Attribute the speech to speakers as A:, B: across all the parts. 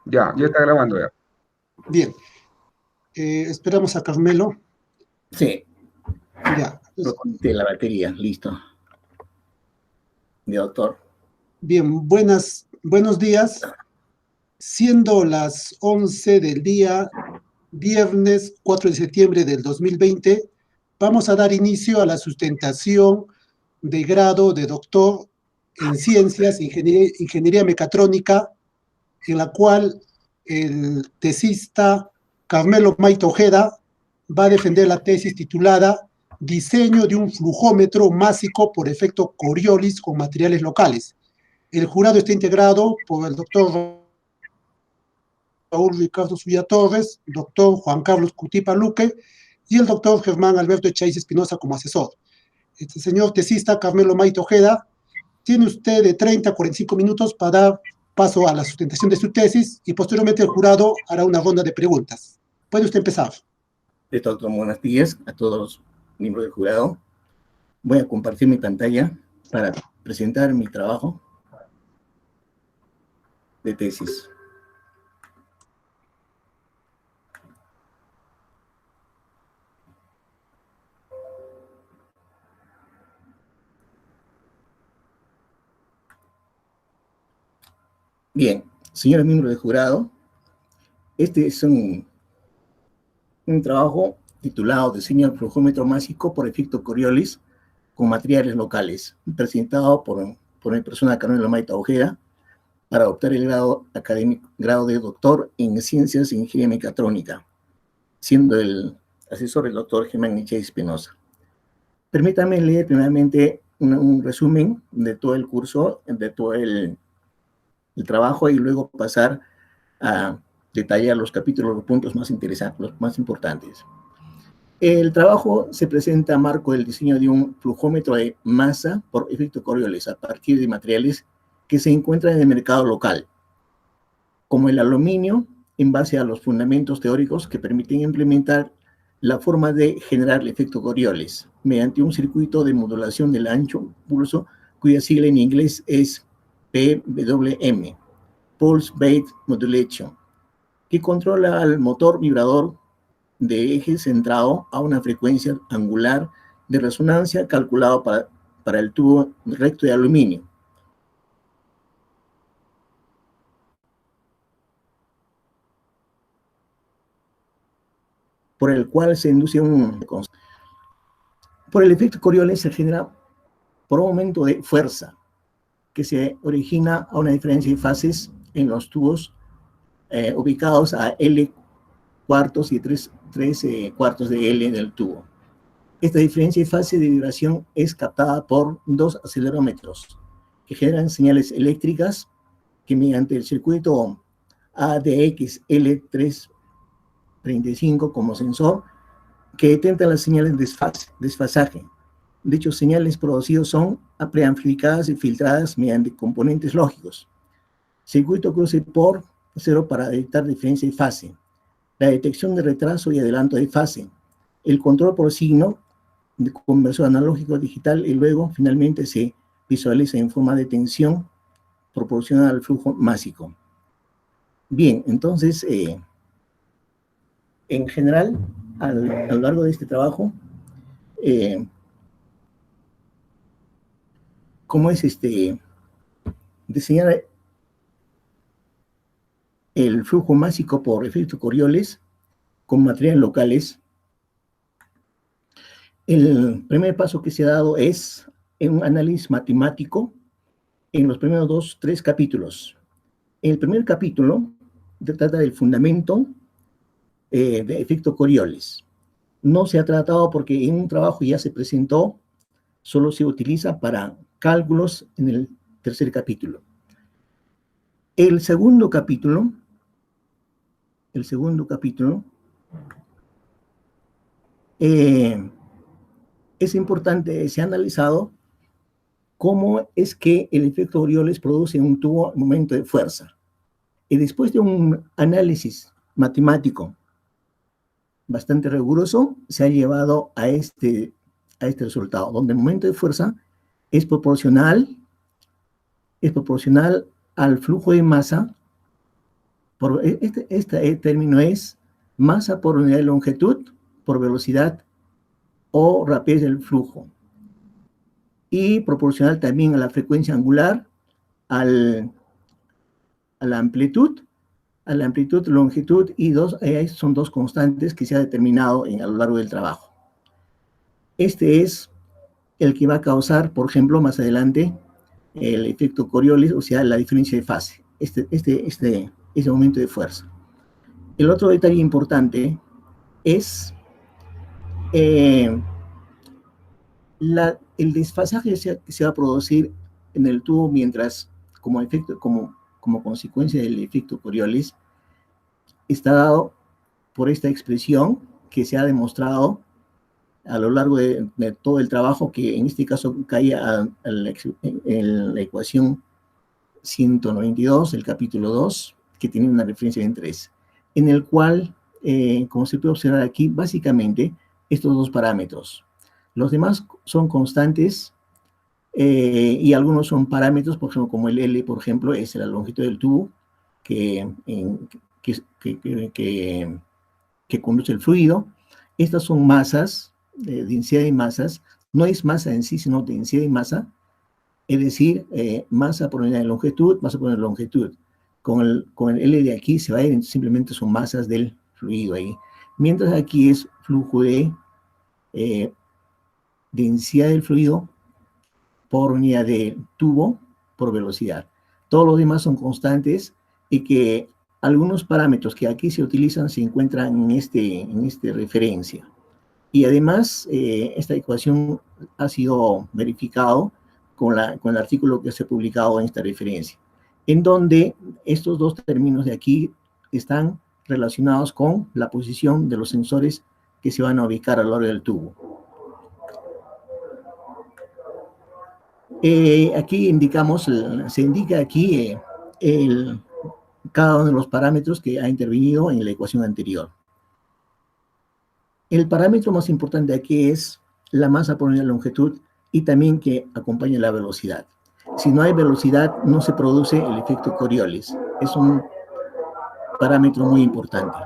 A: Ya está grabando ya.
B: Bien, esperamos a Carmelo.
C: Sí,
B: Ya.
C: lo conecté la batería, listo. Mi doctor.
B: Bien, buenos días. Siendo las 11 del día, viernes 4 de septiembre del 2020, vamos a dar inicio a la sustentación de grado de doctor en ciencias, ingeniería mecatrónica, en la cual el tesista Carmelo Maito Ojeda va a defender la tesis titulada Diseño de un flujómetro másico por efecto Coriolis con materiales locales. El jurado está integrado por el doctor Raúl Ricardo Suya Torres, doctor Juan Carlos Cutipa Luque y el doctor Germán Alberto Echaiz Espinosa como asesor. Este señor tesista Carmelo Maito Ojeda, tiene usted de 30 a 45 minutos para dar paso a la sustentación de su tesis y posteriormente el jurado hará una ronda de preguntas. Puede usted empezar.
C: Doctor, buenos días a todos los miembros del jurado. Voy a compartir mi pantalla para presentar mi trabajo de tesis. Bien, señores miembros del jurado, este es un trabajo titulado Diseño del flujómetro másico por efecto Coriolis con materiales locales, presentado por mi persona Carmelo Maito Ojeda, para optar el grado académico, grado de doctor en Ciencias e Ingeniería Mecatrónica, siendo el asesor el doctor Germán Echaiz Espinosa. Permítame leer primeramente un resumen de todo el curso, de todo el trabajo, y luego pasar a detallar los capítulos, los puntos más interesantes, los más importantes. El trabajo se presenta a marco del diseño de un flujómetro de masa por efecto Coriolis a partir de materiales que se encuentran en el mercado local, como el aluminio, en base a los fundamentos teóricos que permiten implementar la forma de generar el efecto Coriolis mediante un circuito de modulación del ancho pulso, cuya sigla en inglés es PWM, Pulse Weight Modulation, que controla al motor vibrador de eje centrado a una frecuencia angular de resonancia calculado para el tubo recto de aluminio. Por el cual se induce por el efecto Coriolis se genera por un aumento de fuerza que se origina a una diferencia de fases en los tubos ubicados a L cuartos y 3 cuartos de L del tubo. Esta diferencia de fase de vibración es captada por dos acelerómetros que generan señales eléctricas que mediante el circuito ADX-L335 como sensor que detectan las señales de desfasaje. Dichas señales producidas son preamplificadas y filtradas mediante componentes lógicos. Circuito cruce por 0 para detectar diferencia de fase, la detección de retraso y adelanto de fase, el control por signo de conversor analógico digital y luego finalmente se visualiza en forma de tensión proporcional al flujo másico. Bien, entonces, en general, a lo largo de este trabajo, cómo es diseñar el flujo másico por efecto Coriolis con materiales locales. El primer paso que se ha dado es un análisis matemático en los primeros 3 capítulos. El primer capítulo trata del fundamento de efecto Coriolis. No se ha tratado porque en un trabajo ya se presentó, solo se utiliza para cálculos en el tercer capítulo. El segundo capítulo es importante, se ha analizado cómo es que el efecto Coriolis produce un tubo en momento de fuerza. Y después de un análisis matemático bastante riguroso, se ha llevado a este resultado, donde el momento de fuerza es proporcional al flujo de masa Este término es masa por unidad de longitud, por velocidad o rapidez del flujo. Y proporcional también a la frecuencia angular, a la amplitud, longitud, y son dos constantes que se ha determinado a lo largo del trabajo. Este es el que va a causar, por ejemplo, más adelante, el efecto Coriolis, o sea, la diferencia de fase, este momento de fuerza. El otro detalle importante es el desfasaje que se va a producir en el tubo mientras, como consecuencia del efecto Coriolis, está dado por esta expresión que se ha demostrado a lo largo de todo el trabajo, que en este caso caía en la ecuación 192, el capítulo 2, que tiene una referencia en 3, en el cual, como se puede observar aquí, básicamente estos dos parámetros. Los demás son constantes y algunos son parámetros, por ejemplo, como el L, por ejemplo, es la longitud del tubo que conduce el fluido. Estas son masas, densidad de masas, no es masa en sí, sino densidad de masa, es decir, masa por unidad de longitud, masa por unidad de longitud. Con el L de aquí se va a ir, simplemente son masas del fluido ahí. Mientras aquí es flujo de densidad del fluido por unidad de tubo por velocidad. Todos los demás son constantes y que algunos parámetros que aquí se utilizan se encuentran en esta referencia. Y además, esta ecuación ha sido verificado con el artículo que se ha publicado en esta referencia, en donde estos dos términos de aquí están relacionados con la posición de los sensores que se van a ubicar a lo largo del tubo. Aquí se indica aquí cada uno de los parámetros que ha intervenido en la ecuación anterior. El parámetro más importante aquí es la masa por unidad de longitud y también que acompaña la velocidad. Si no hay velocidad, no se produce el efecto Coriolis. Es un parámetro muy importante.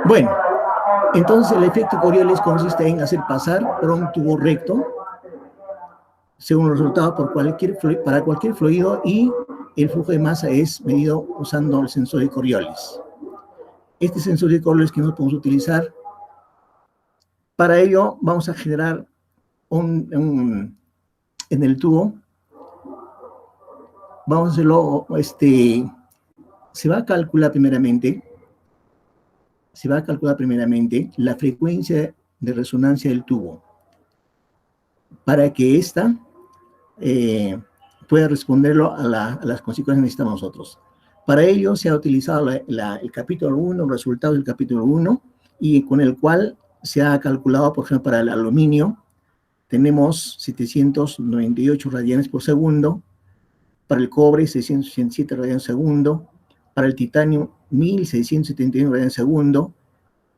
C: Bueno, entonces el efecto Coriolis consiste en hacer pasar por un tubo recto, según los resultados, para cualquier fluido, y el flujo de masa es medido usando el sensor de Coriolis. Este sensor de Coriolis que nosotros podemos utilizar, para ello vamos a generar en el tubo, vamos a hacerlo, se va a calcular primeramente la frecuencia de resonancia del tubo, para que ésta pueda responderlo a las consecuencias que necesitamos nosotros. Para ello se ha utilizado el capítulo 1, el resultado del capítulo 1, y con el cual se ha calculado, por ejemplo, para el aluminio, tenemos 798 radianes por segundo, para el cobre 667 radianes por segundo, para el titanio 1671 radianes por segundo,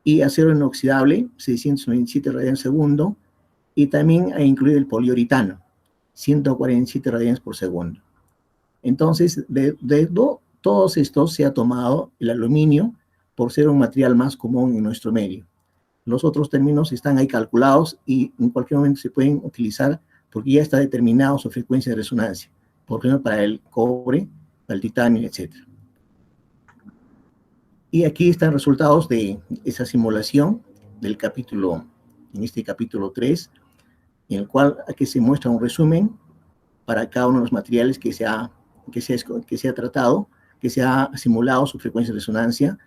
C: y acero inoxidable 697 radianes por segundo, y también ha incluido el poliuretano 147 radianes por segundo. Entonces, todos estos se ha tomado el aluminio por ser un material más común en nuestro medio. Los otros términos están ahí calculados y en cualquier momento se pueden utilizar porque ya está determinado su frecuencia de resonancia, por ejemplo, para el cobre, para el titanio, etc. Y aquí están resultados de esa simulación del capítulo, en este capítulo 3, en el cual aquí se muestra un resumen para cada uno de los materiales que se ha tratado, que se ha simulado su frecuencia de resonancia,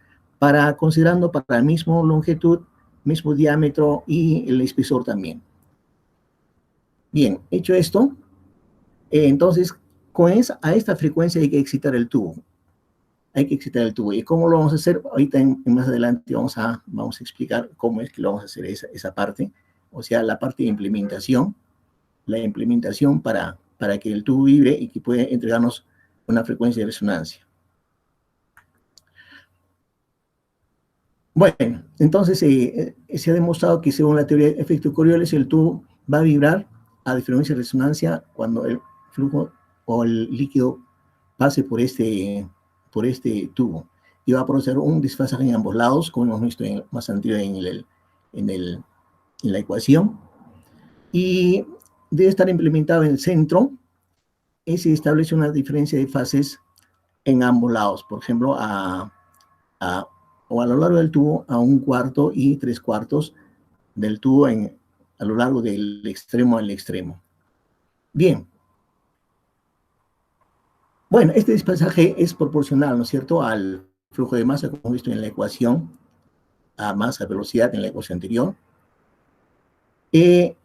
C: considerando para la misma longitud, mismo diámetro y el espesor también. Bien, hecho esto, entonces a esta frecuencia hay que excitar el tubo. ¿Y cómo lo vamos a hacer? Ahorita más adelante vamos a explicar cómo es que lo vamos a hacer esa parte, o sea, la parte de implementación, para que el tubo vibre y que pueda entregarnos una frecuencia de resonancia. Bueno, entonces se ha demostrado que según la teoría de efecto Coriolis, el tubo va a vibrar a frecuencia de resonancia cuando el flujo o el líquido pase por este tubo y va a producir un desfasaje en ambos lados, como hemos visto más anterior en la ecuación, y debe estar implementado en el centro y se establece una diferencia de fases en ambos lados, por ejemplo, o a lo largo del tubo a 1/4 y 3/4 del tubo a lo largo del extremo al extremo. Bien. Bueno, este desfasaje es proporcional, ¿no es cierto?, al flujo de masa, como hemos visto en la ecuación, a masa, velocidad en la ecuación anterior.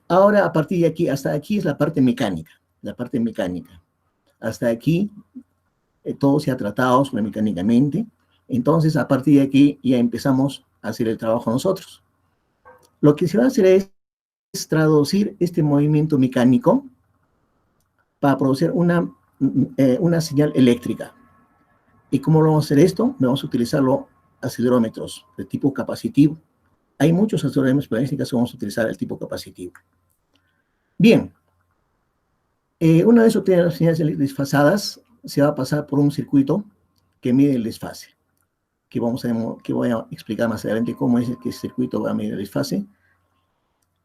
C: Ahora, a partir de aquí, hasta aquí es la parte mecánica, Hasta aquí todo se ha tratado mecánicamente. Entonces, a partir de aquí ya empezamos a hacer el trabajo nosotros. Lo que se va a hacer es traducir este movimiento mecánico para producir una señal eléctrica. ¿Y cómo lo vamos a hacer esto? Vamos a utilizar los acelerómetros de tipo capacitivo. Hay muchos acelerómetros, pero en este caso vamos a utilizar el tipo capacitivo. Bien, una vez obtenidas las señales desfasadas, se va a pasar por un circuito que mide el desfase, que voy a explicar más adelante cómo es que ese circuito va a medir el desfase.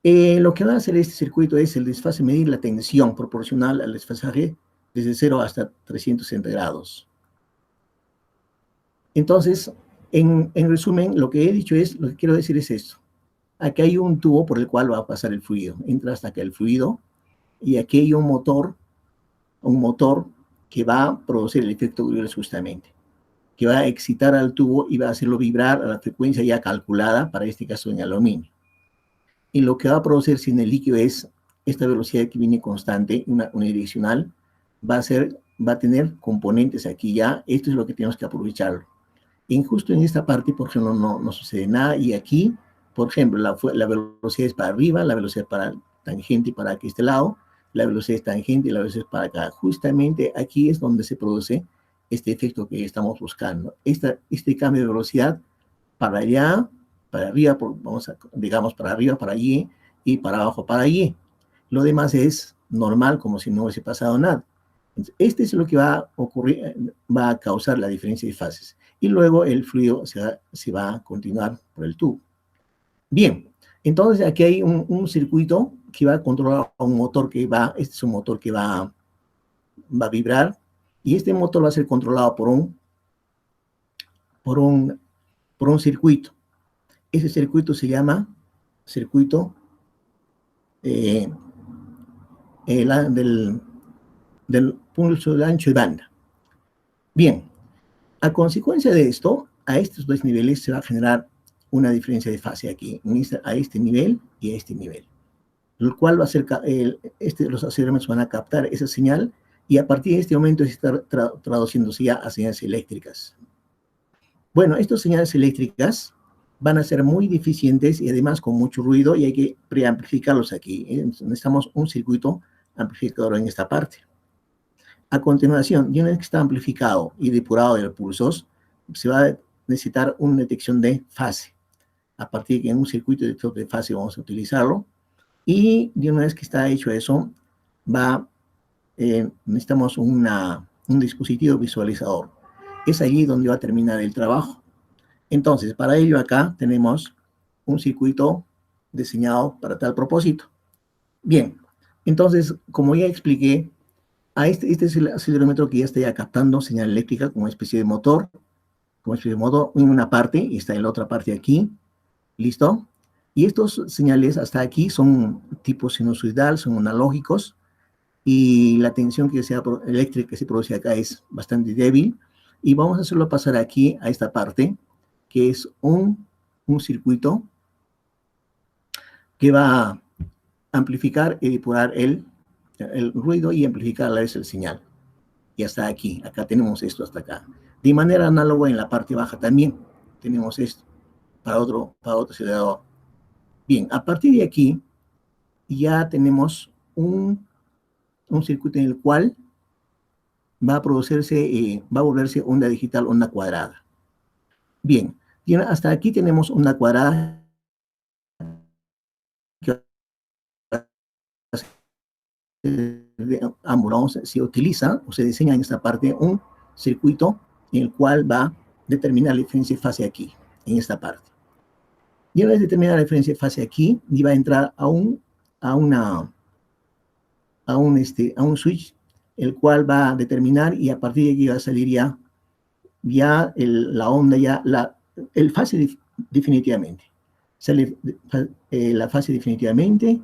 C: Lo que va a hacer este circuito es el desfase, medir la tensión proporcional al desfasaje desde 0 hasta 360 grados. Entonces, en resumen, lo que quiero decir es esto. Aquí hay un tubo por el cual va a pasar el fluido. Entra hasta acá el fluido y aquí hay un motor que va a producir el efecto Coriolis justamente, que va a excitar al tubo y va a hacerlo vibrar a la frecuencia ya calculada, para este caso en aluminio. Y lo que va a producirse en el líquido es esta velocidad que viene constante, una unidireccional, va a tener componentes aquí ya. Esto es lo que tenemos que aprovecharlo. Y justo en esta parte, por ejemplo, no sucede nada. Y aquí, por ejemplo, la velocidad es para arriba, la velocidad para tangente para este lado, la velocidad es tangente y la velocidad es para acá. Justamente aquí es donde se produce este efecto que estamos buscando. Este cambio de velocidad para allá, para arriba, digamos para arriba, para allí, y para abajo, para allí. Lo demás es normal, como si no hubiese pasado nada. Entonces, este es lo que va a ocurrir, va a causar la diferencia de fases. Y luego el fluido se va a continuar por el tubo. Bien, entonces aquí hay un circuito que va a controlar a un motor este es un motor que va a vibrar, y este motor va a ser controlado por un circuito. Ese circuito se llama circuito del pulso de ancho de banda. Bien, a consecuencia de esto, a estos dos niveles se va a generar una diferencia de fase aquí, a este nivel y a este nivel, lo cual va a ser, los acelerómetros van a captar esa señal, y a partir de este momento se está traduciéndose ya a señales eléctricas. Bueno, estas señales eléctricas van a ser muy deficientes y además con mucho ruido, y hay que preamplificarlos aquí. Necesitamos un circuito amplificador en esta parte. A continuación, ya una vez que está amplificado y depurado de los pulsos, se va a necesitar una detección de fase. A partir de un circuito de fase vamos a utilizarlo, y de una vez que está hecho eso, necesitamos un dispositivo visualizador. Es allí donde va a terminar el trabajo. Entonces, para ello acá tenemos un circuito diseñado para tal propósito. Bien, entonces, como ya expliqué, este es el acelerómetro que ya está ya captando señal eléctrica como especie de motor, en una parte, y está en la otra parte aquí. ¿Listo? Y estos señales hasta aquí son tipo sinusoidal, son analógicos, y la tensión eléctrica que se produce acá es bastante débil, y vamos a hacerlo pasar aquí a esta parte, que es un circuito que va a amplificar y depurar el ruido y amplificar a la vez el señal. Y hasta aquí, acá tenemos esto hasta acá. De manera análoga en la parte baja también tenemos esto para otro acelerador. Bien, a partir de aquí ya tenemos un circuito en el cual va a volverse onda digital, onda cuadrada. Bien, hasta aquí tenemos onda cuadrada que va a ser de ambos, se utiliza o se diseña en esta parte un circuito en el cual va a determinar la diferencia de fase aquí, en esta parte. Y una vez determinada la diferencia de fase aquí, y va a entrar a un switch, el cual va a determinar, y a partir de aquí va a salir ya la onda, el fase definitivamente. Sale la fase definitivamente,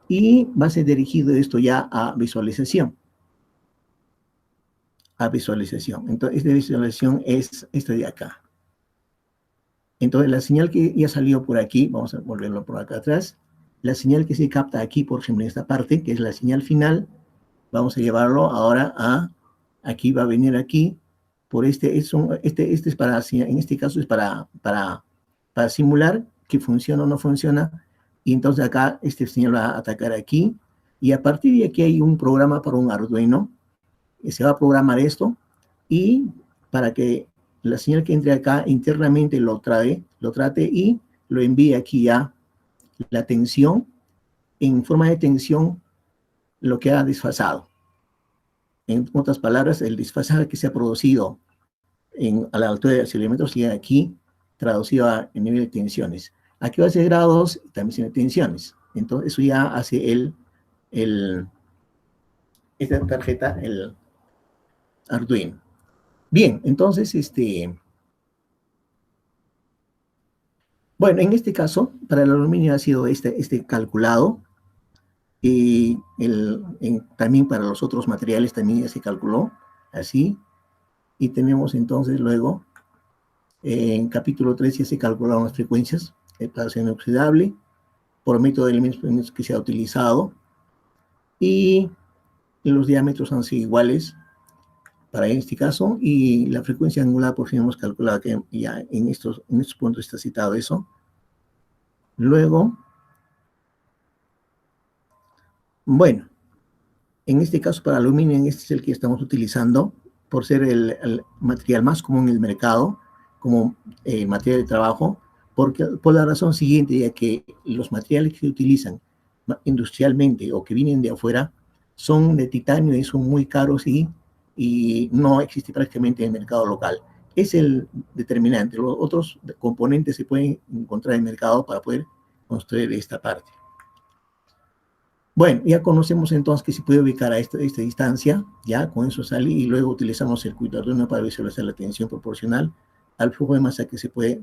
C: y va a ser dirigido esto ya a visualización. Entonces, esta visualización es esta de acá. Entonces, la señal que ya salió por aquí, vamos a volverlo por acá atrás, la señal que se capta aquí, por ejemplo, en esta parte, que es la señal final, vamos a llevarlo ahora aquí va a venir aquí, por este es para, en este caso es para simular que funciona o no funciona, y entonces acá este señal va a atacar aquí, y a partir de aquí hay un programa para un Arduino, y se va a programar esto, y para que la señal que entre acá internamente lo trate y lo envíe aquí ya la tensión, en forma de tensión, lo que ha desfasado. En otras palabras, el desfasaje que se ha producido a la altura de acelerómetros llega aquí, traducido a nivel de tensiones. Aquí va a ser grados, también tiene tensiones. Entonces, eso ya hace esta tarjeta, el Arduino. Bien, entonces, bueno, en este caso, para el aluminio ha sido este calculado, y también para los otros materiales también ya se calculó, así, y tenemos entonces luego, en capítulo 3 ya se calcularon las frecuencias para acero inoxidable, por método de elementos que se ha utilizado, y los diámetros han sido iguales para este caso, y la frecuencia angular por fin hemos calculado que ya en estos puntos está citado eso. Luego, bueno, en este caso para aluminio, este es el que estamos utilizando por ser el material más común en el mercado como material de trabajo, por la razón siguiente, ya que los materiales que se utilizan industrialmente o que vienen de afuera son de titanio y son muy caros, y no existe prácticamente en el mercado local. Es el determinante. Los otros componentes se pueden encontrar en el mercado para poder construir esta parte. Bueno, ya conocemos entonces que se puede ubicar a esta distancia, ya con eso sale, y luego utilizamos el circuito Arduino para visualizar la tensión proporcional al flujo de masa que se puede.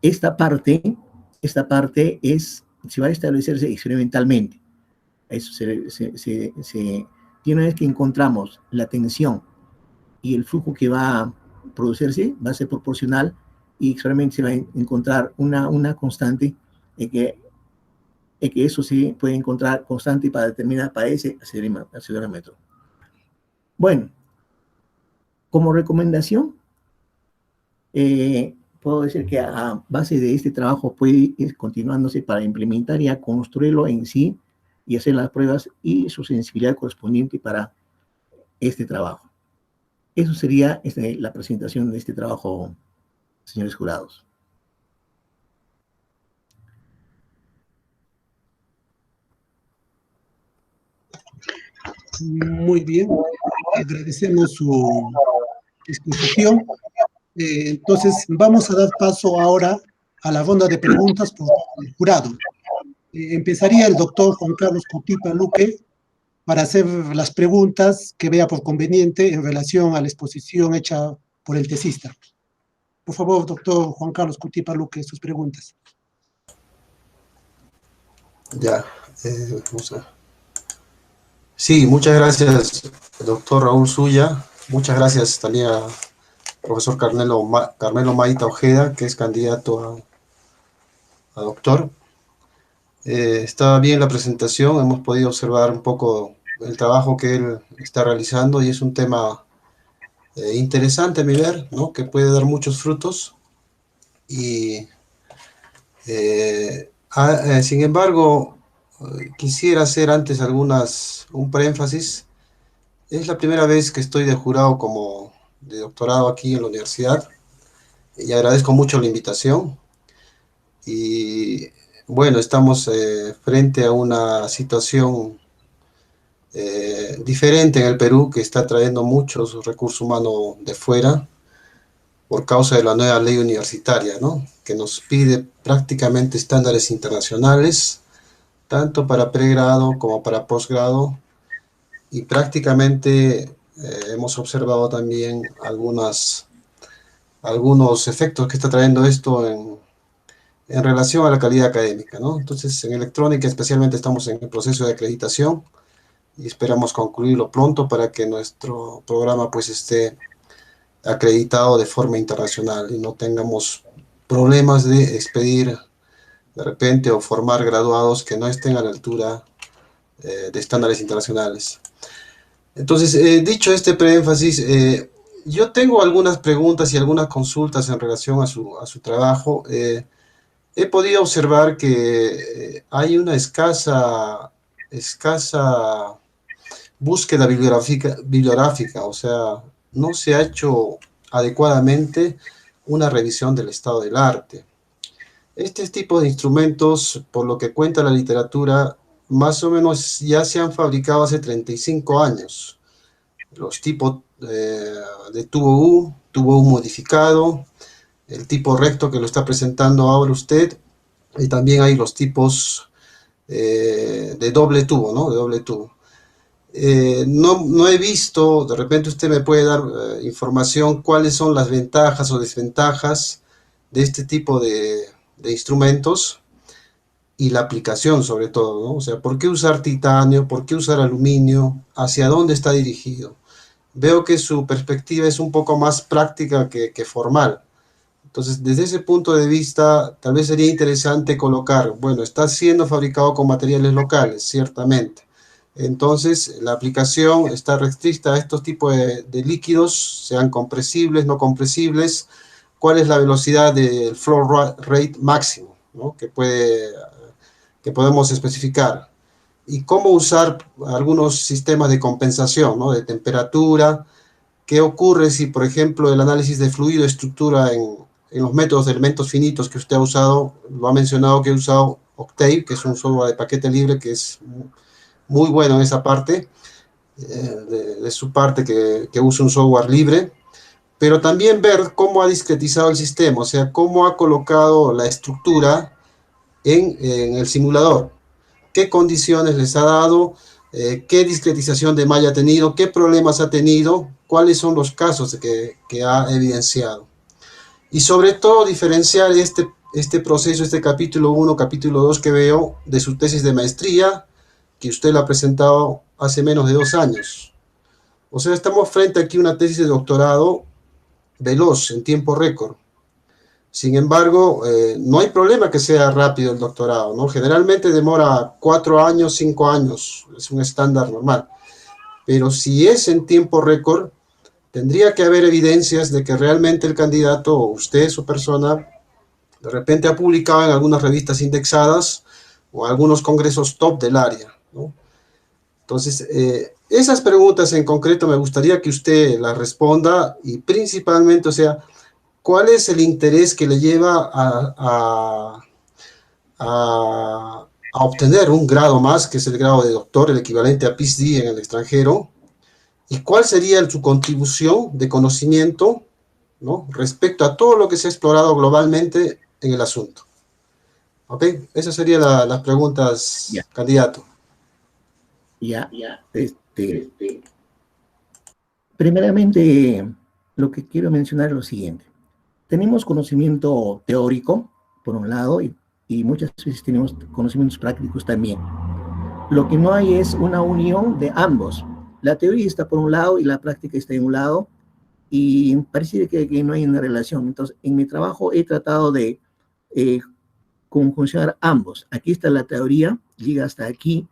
C: Esta parte se va a establecerse experimentalmente. Eso y una vez que encontramos la tensión y el flujo que va a producirse, va a ser proporcional, y experimentalmente se va a encontrar una constante que eso se puede encontrar constante para determinar para ese acelerómetro. Bueno, como recomendación, puedo decir que a base de este trabajo puede ir continuándose para implementar y a construirlo en sí y hacer las pruebas y su sensibilidad correspondiente para este trabajo. Eso sería la presentación de este trabajo, señores jurados.
B: Muy bien, agradecemos su exposición. Entonces, vamos a dar paso ahora a la ronda de preguntas por el jurado. Empezaría el doctor Juan Carlos Cutipa Luque para hacer las preguntas que vea por conveniente en relación a la exposición hecha por el tesista. Por favor, doctor Juan Carlos Cutipa Luque, sus preguntas.
A: Ya, sí, muchas gracias, doctor Raúl Zuya. Muchas gracias también a profesor Carmelo Maita Ojeda, que es candidato a doctor. Está bien la presentación, hemos podido observar un poco el trabajo que él está realizando, y es un tema interesante a mi ver, ¿no? Que puede dar muchos frutos. Y sin embargo, quisiera hacer antes un preénfasis. Es la primera vez que estoy de jurado de doctorado aquí en la universidad, y agradezco mucho la invitación. Y bueno, estamos frente a una situación diferente en el Perú, que está trayendo muchos recursos humanos de fuera por causa de la nueva ley universitaria, ¿no? Que nos pide prácticamente estándares internacionales, tanto para pregrado como para posgrado, y prácticamente hemos observado también algunos efectos que está trayendo esto en relación a la calidad académica, ¿no? Entonces, en electrónica especialmente estamos en el proceso de acreditación y esperamos concluirlo pronto para que nuestro programa pues esté acreditado de forma internacional y no tengamos problemas de expedir de repente o formar graduados que no estén a la altura de estándares internacionales. Entonces, dicho este preénfasis, yo tengo algunas preguntas y algunas consultas en relación a su trabajo. He podido observar que hay una escasa búsqueda bibliográfica, o sea, no se ha hecho adecuadamente una revisión del estado del arte. Este tipo de instrumentos, por lo que cuenta la literatura, más o menos ya se han fabricado hace 35 años. Los tipos de tubo U modificado, el tipo recto que lo está presentando ahora usted, y también hay los tipos de doble tubo, ¿no? De doble tubo. No he visto, de repente usted me puede dar información, cuáles son las ventajas o desventajas de este tipo de instrumentos y la aplicación sobre todo, ¿no? O sea, ¿por qué usar titanio? ¿Por qué usar aluminio? ¿Hacia dónde está dirigido? Veo que su perspectiva es un poco más práctica que formal. Entonces, desde ese punto de vista, tal vez sería interesante colocar, bueno, está siendo fabricado con materiales locales, ciertamente. Entonces, la aplicación está restricta a estos tipos de líquidos, sean compresibles, no compresibles. ¿Cuál es la velocidad del flow rate máximo, ¿no? que podemos especificar? Y cómo usar algunos sistemas de compensación, ¿no? De temperatura. ¿Qué ocurre si, por ejemplo, el análisis de fluido estructura en los métodos de elementos finitos que usted ha usado, lo ha mencionado que ha usado Octave, que es un software de paquete libre que es muy bueno en esa parte, de su parte que usa un software libre, pero también ver cómo ha discretizado el sistema, o sea, cómo ha colocado la estructura en el simulador, qué condiciones les ha dado, qué discretización de malla ha tenido, qué problemas ha tenido, cuáles son los casos que ha evidenciado. Y sobre todo diferenciar este proceso, este capítulo 1, capítulo 2 que veo de su tesis de maestría, que usted la ha presentado hace menos de 2 años. O sea, estamos frente aquí a una tesis de doctorado veloz, en tiempo récord. Sin embargo, no hay problema que sea rápido el doctorado, ¿no? Generalmente demora 4 años, 5 años, es un estándar normal. Pero si es en tiempo récord, tendría que haber evidencias de que realmente el candidato, o usted, su persona, de repente ha publicado en algunas revistas indexadas o algunos congresos top del área, ¿no? Entonces, esas preguntas en concreto me gustaría que usted las responda y principalmente, o sea, ¿cuál es el interés que le lleva a obtener un grado más, que es el grado de doctor, el equivalente a PhD en el extranjero? ¿Y cuál sería su contribución de conocimiento, ¿no?, respecto a todo lo que se ha explorado globalmente en el asunto? ¿Ok? Esas serían las preguntas,
C: Ya.
A: candidato.
C: Ya, primeramente, lo que quiero mencionar es lo siguiente. Tenemos conocimiento teórico, por un lado, y muchas veces tenemos conocimientos prácticos también. Lo que no hay es una unión de ambos. La teoría está por un lado y la práctica está en un lado, y parece que no hay una relación. Entonces, en mi trabajo he tratado de conjuncionar ambos. Aquí está la teoría, llega hasta aquí,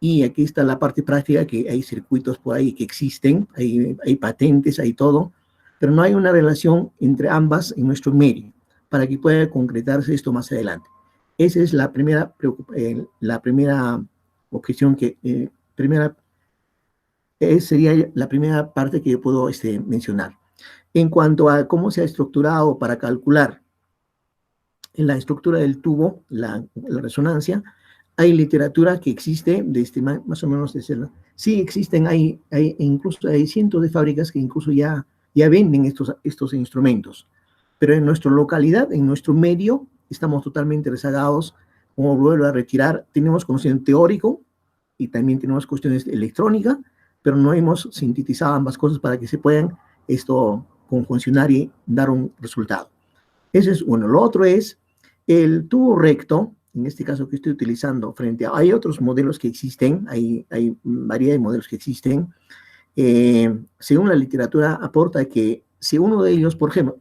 C: y aquí está la parte práctica, que hay circuitos por ahí que existen, hay patentes, hay todo, pero no hay una relación entre ambas en nuestro medio para que pueda concretarse esto más adelante. Esa es la primera objeción sería la primera parte que yo puedo mencionar. En cuanto a cómo se ha estructurado para calcular en la estructura del tubo, la resonancia, hay literatura que existe desde más o menos desde el Sí existen, incluso hay cientos de fábricas que incluso ya venden estos instrumentos. Pero en nuestra localidad, en nuestro medio, estamos totalmente rezagados. Como vuelvo a retirar, tenemos conocimiento teórico y también tenemos cuestiones de electrónica, pero no hemos sintetizado ambas cosas para que se puedan esto conjuncionar y dar un resultado. Ese es uno. Lo otro es el tubo recto, en este caso que estoy utilizando hay otros modelos que existen, hay variedad de modelos que existen. Según la literatura aporta que si uno de ellos, por ejemplo,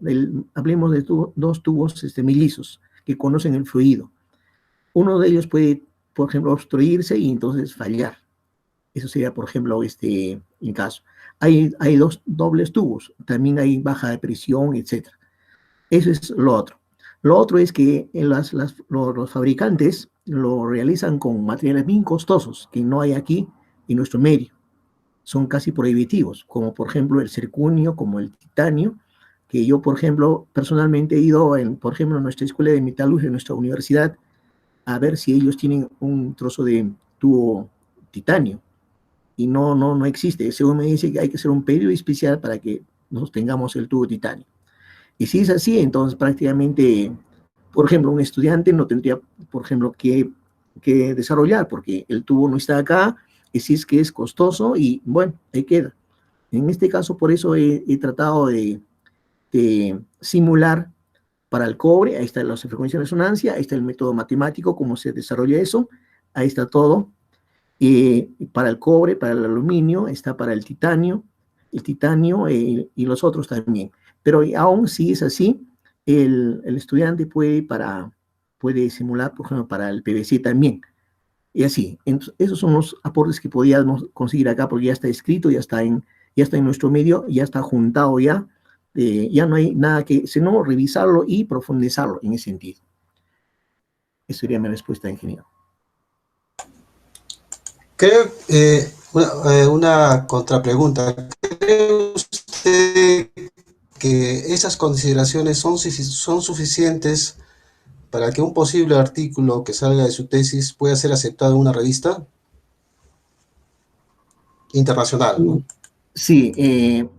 C: hablemos de dos tubos mellizos que conocen el fluido, uno de ellos puede, por ejemplo, obstruirse y entonces fallar. Eso sería, por ejemplo, el caso. Hay dos dobles tubos, también hay baja de presión, etc. Eso es lo otro. Lo otro es que los fabricantes lo realizan con materiales bien costosos que no hay aquí en nuestro medio. Son casi prohibitivos, como por ejemplo el circonio, como el titanio, que yo, por ejemplo, personalmente he ido, por ejemplo, a nuestra escuela de metalurgia, en nuestra universidad, a ver si ellos tienen un trozo de tubo titanio. Y no existe. Según me dice que hay que hacer un pedido especial para que nosotros tengamos el tubo titanio. Y si es así, entonces prácticamente, por ejemplo, un estudiante no tendría, por ejemplo, que desarrollar, porque el tubo no está acá, y si es que es costoso, y bueno, ahí queda. En este caso, por eso he tratado de simular para el cobre, ahí está la frecuencia de resonancia, ahí está el método matemático, cómo se desarrolla eso, ahí está todo. Para el cobre, para el aluminio, está para el titanio y los otros también. Pero aún si es así, el estudiante puede simular, por ejemplo, para el PVC también. Y así, entonces, esos son los aportes que podíamos conseguir acá, porque ya está escrito, ya está en nuestro medio, ya está juntado ya. Ya no hay nada que, sino revisarlo y profundizarlo en ese sentido. Esa sería mi respuesta, ingeniero.
A: Creo, una contrapregunta. ¿Cree usted que esas consideraciones son suficientes para que un posible artículo que salga de su tesis pueda ser aceptado en una revista internacional, ¿no?
C: Sí, en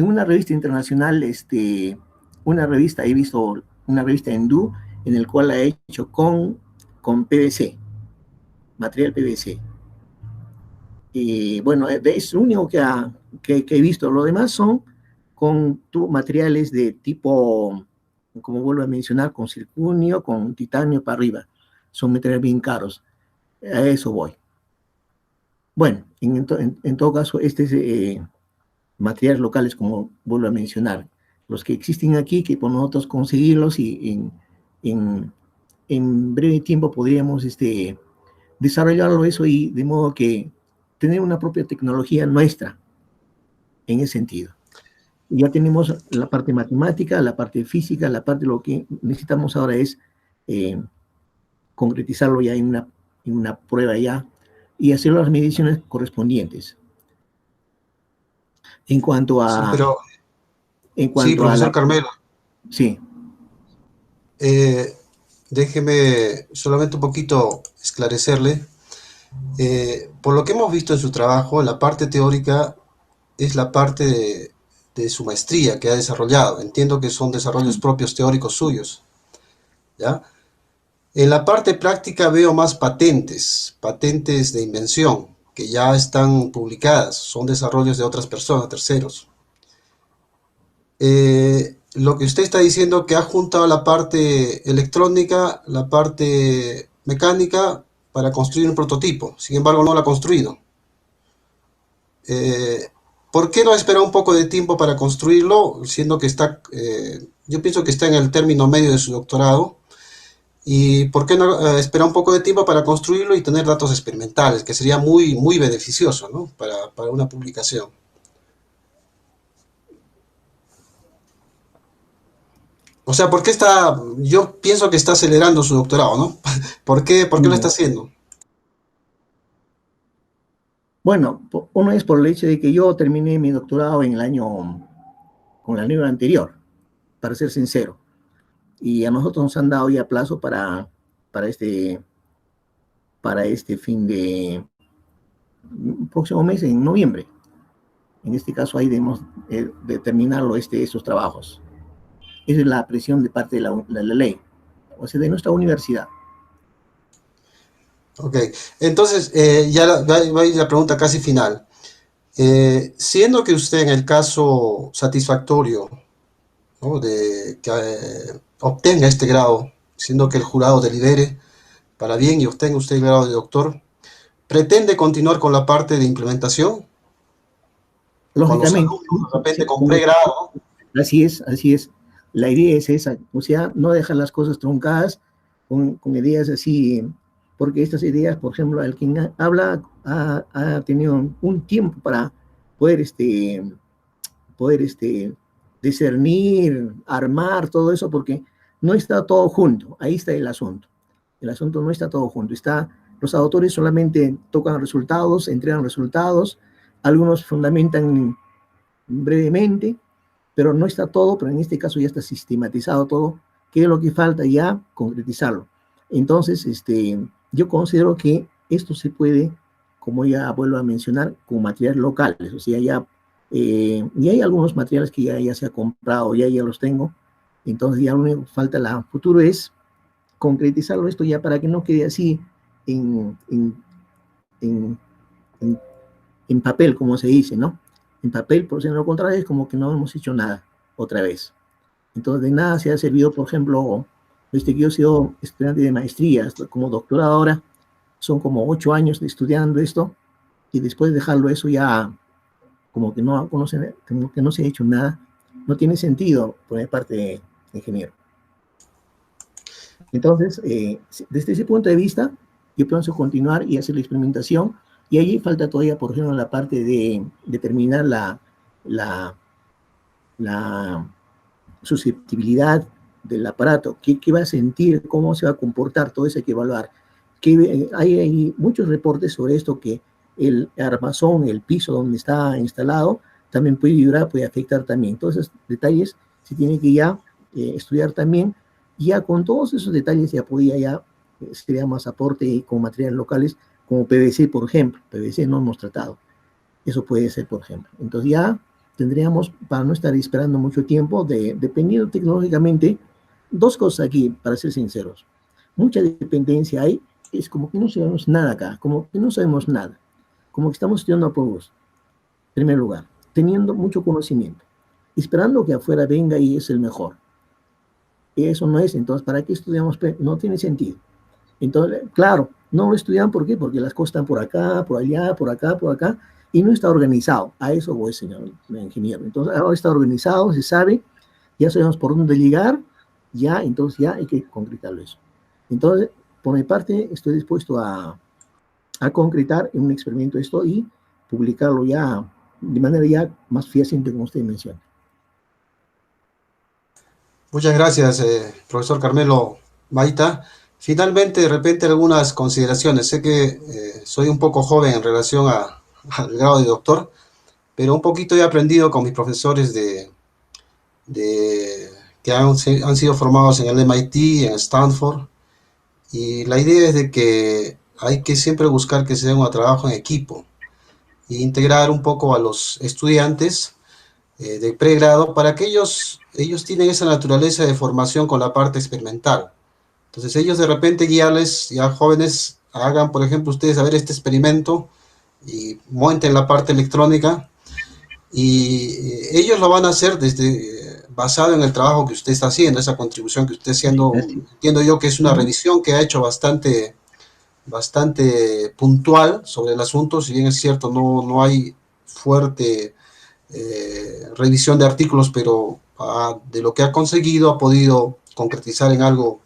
C: una revista internacional, he visto una revista hindú en el cual la he hecho con PVC, material PVC. Y bueno, es lo único que he visto. Lo demás son con materiales de tipo, como vuelvo a mencionar, con circonio, con titanio para arriba. Son materiales bien caros. A eso voy. Bueno, en todo caso, materiales locales, como vuelvo a mencionar, los que existen aquí, que por nosotros conseguirlos y en breve tiempo podríamos desarrollarlo eso y de modo que tener una propia tecnología nuestra en ese sentido. Ya tenemos la parte matemática, la parte física, la parte de lo que necesitamos ahora es concretizarlo ya en una prueba ya y hacer las mediciones correspondientes. En cuanto
A: Sí,
C: a...
A: pero,
C: En
A: sí,
C: cuanto a
A: profesor Carmelo,
C: Sí,
A: déjeme solamente un poquito esclarecerle. Por lo que hemos visto en su trabajo, la parte teórica es la parte de su maestría que ha desarrollado. Entiendo que son desarrollos propios teóricos suyos, ¿ya? En la parte práctica veo más patentes de invención, que ya están publicadas, son desarrollos de otras personas, terceros. Lo que usted está diciendo que ha juntado la parte electrónica, la parte mecánica para construir un prototipo, sin embargo no lo ha construido. Eh, ¿Por qué no ha esperado un poco de tiempo para construirlo, siendo que está, yo pienso que está en el término medio de su doctorado? ¿Y por qué no esperar un poco de tiempo para construirlo y tener datos experimentales, que sería muy beneficioso, ¿no? Para una publicación? O sea, ¿por qué está, yo pienso que está acelerando su doctorado, ¿no? ¿Por qué lo está
C: no.
A: haciendo?
C: Bueno, uno es por el hecho de que yo terminé mi doctorado en el año, con el año anterior, para ser sincero. Y a nosotros nos han dado ya plazo para este fin próximo mes, en noviembre. En este caso, ahí debemos determinarlo estos trabajos. Esa es la presión de parte de la ley, o sea, de nuestra universidad.
A: Ok, entonces ya va a ir la pregunta casi final. Siendo que usted en el caso satisfactorio, ¿no?, de que obtenga este grado, siendo que el jurado delibere para bien y obtenga usted el grado de doctor, ¿pretende continuar con la parte de implementación? Con los
C: Lógicamente,
A: alumnos, de repente
C: sí,
A: con pregrado.
C: así es, así es. La idea es esa, o sea, no dejar las cosas truncadas con ideas así, porque estas ideas, por ejemplo, el quien habla ha tenido un tiempo para poder, poder discernir, armar todo eso, porque no está todo junto, ahí está el asunto. El asunto no está todo junto, los autores solamente tocan resultados, entregan resultados, algunos fundamentan brevemente, pero no está todo, pero en este caso ya está sistematizado todo. ¿Qué es lo que falta? Ya concretizarlo. Entonces, yo considero que esto se puede, como ya vuelvo a mencionar, con materiales locales, o sea, ya hay algunos materiales que ya se ha comprado, ya los tengo, entonces ya lo único que falta a futuro es concretizarlo esto ya para que no quede así en, en, en, en en papel, como se dice, ¿no? En papel, por si no lo contrario, es como que no hemos hecho nada otra vez. Entonces, de nada se ha servido, por ejemplo, que yo he sido estudiante de maestría, como doctorado ahora, son como 8 años de estudiando esto, y después de dejarlo eso ya como que como que no se ha hecho nada, no tiene sentido por parte de ingeniero. Entonces, desde ese punto de vista, yo pienso continuar y hacer la experimentación, y allí falta todavía, por ejemplo, la parte de determinar la, la susceptibilidad del aparato, qué va a sentir, cómo se va a comportar, todo eso hay que evaluar. Hay muchos reportes sobre esto, que el armazón, el piso donde está instalado, también puede vibrar, puede afectar también. Todos esos detalles se tienen que ya estudiar también. Ya con todos esos detalles ya podía sería más aporte con materiales locales, como PVC, por ejemplo. PVC no hemos tratado. Eso puede ser, por ejemplo. Entonces ya tendríamos, para no estar esperando mucho tiempo, dependiendo tecnológicamente, dos cosas aquí, para ser sinceros. Mucha dependencia hay, es como que no sabemos nada acá, como que no sabemos nada, como que estamos estudiando por gusto, en primer lugar, teniendo mucho conocimiento, esperando que afuera venga y es el mejor. Eso no es, entonces, ¿para qué estudiamos? No tiene sentido. Entonces, claro, no lo estudian, ¿por qué? Porque las cosas están por acá, por allá, por acá, por acá, y no está organizado. A eso voy, señor ingeniero. Entonces, ahora está organizado, se sabe, ya sabemos por dónde llegar, ya, entonces ya hay que concretarlo eso. Entonces, por mi parte, estoy dispuesto a concretar en un experimento esto y publicarlo ya de manera ya más fehaciente, como usted menciona.
A: Muchas gracias, profesor Carmelo Maita. Finalmente, de repente, algunas consideraciones. Sé que soy un poco joven en relación al grado de doctor, pero un poquito he aprendido con mis profesores que han sido formados en el MIT, en Stanford, y la idea es de que hay que siempre buscar que sea un trabajo en equipo e integrar un poco a los estudiantes de pregrado para que ellos tienen esa naturaleza de formación con la parte experimental. Entonces ellos de repente guiarles, ya jóvenes, hagan, por ejemplo, ustedes a ver este experimento y monten la parte electrónica, y ellos lo van a hacer basado en el trabajo que usted está haciendo, esa contribución que usted está haciendo. Entiendo yo que es una revisión que ha hecho bastante puntual sobre el asunto. Si bien es cierto, no hay fuerte revisión de artículos, pero de lo que ha conseguido ha podido concretizar en algo,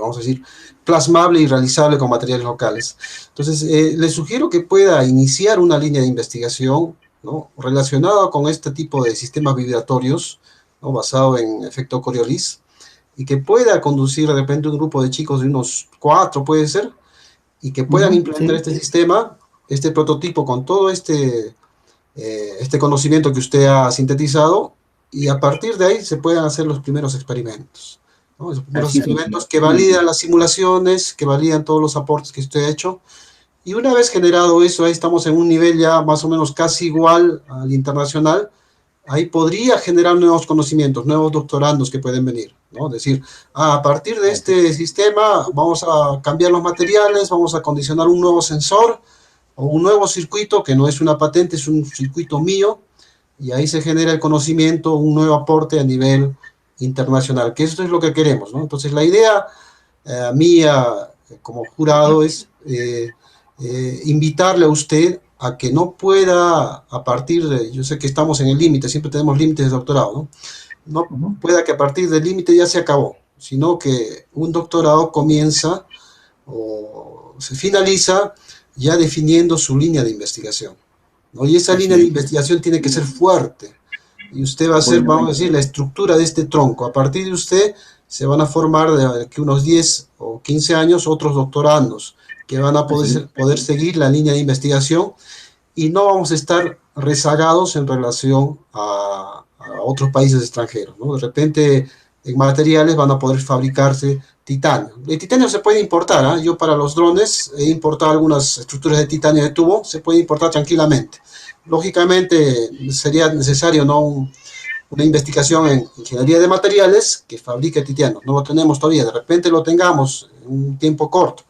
A: vamos a decir, plasmable y realizable con materiales locales. Entonces, les sugiero que pueda iniciar una línea de investigación, ¿no?, relacionada con este tipo de sistemas vibratorios, ¿no?, basado en efecto Coriolis, y que pueda conducir de repente un grupo de chicos de unos 4, puede ser, y que puedan implementar este sistema, este prototipo con todo este conocimiento que usted ha sintetizado, y a partir de ahí se puedan hacer los primeros experimentos, ¿no? Los primeros experimentos que validan las simulaciones, que validan todos los aportes que usted ha hecho, Y una vez generado eso, ahí estamos en un nivel ya más o menos casi igual al internacional, ahí podría generar nuevos conocimientos, nuevos doctorandos que pueden venir, ¿no? Decir, a partir de este sistema vamos a cambiar los materiales, vamos a condicionar un nuevo sensor o un nuevo circuito que no es una patente, es un circuito mío, y ahí se genera el conocimiento, un nuevo aporte a nivel internacional, que esto es lo que queremos, ¿no? Entonces la idea mía como jurado es invitarle a usted a que no pueda, a partir de, yo sé que estamos en el límite, siempre tenemos límites de doctorado, ¿no? No pueda que a partir del límite ya se acabó, sino que un doctorado comienza o se finaliza ya definiendo su línea de investigación, ¿no? Y esa línea de investigación tiene que ser fuerte. Y usted va a ser, vamos a decir, la estructura de este tronco. A partir de usted se van a formar de aquí unos 10 o 15 años otros doctorandos que van a poder seguir la línea de investigación y no vamos a estar rezagados en relación a otros países extranjeros, ¿no? De repente en materiales van a poder fabricarse titanio. El titanio se puede importar, ¿eh? Yo para los drones he importado algunas estructuras de titanio de tubo, se puede importar tranquilamente. Lógicamente sería necesario, ¿no?, una investigación en ingeniería de materiales que fabrique titanio. No lo tenemos todavía, de repente lo tengamos en un tiempo corto,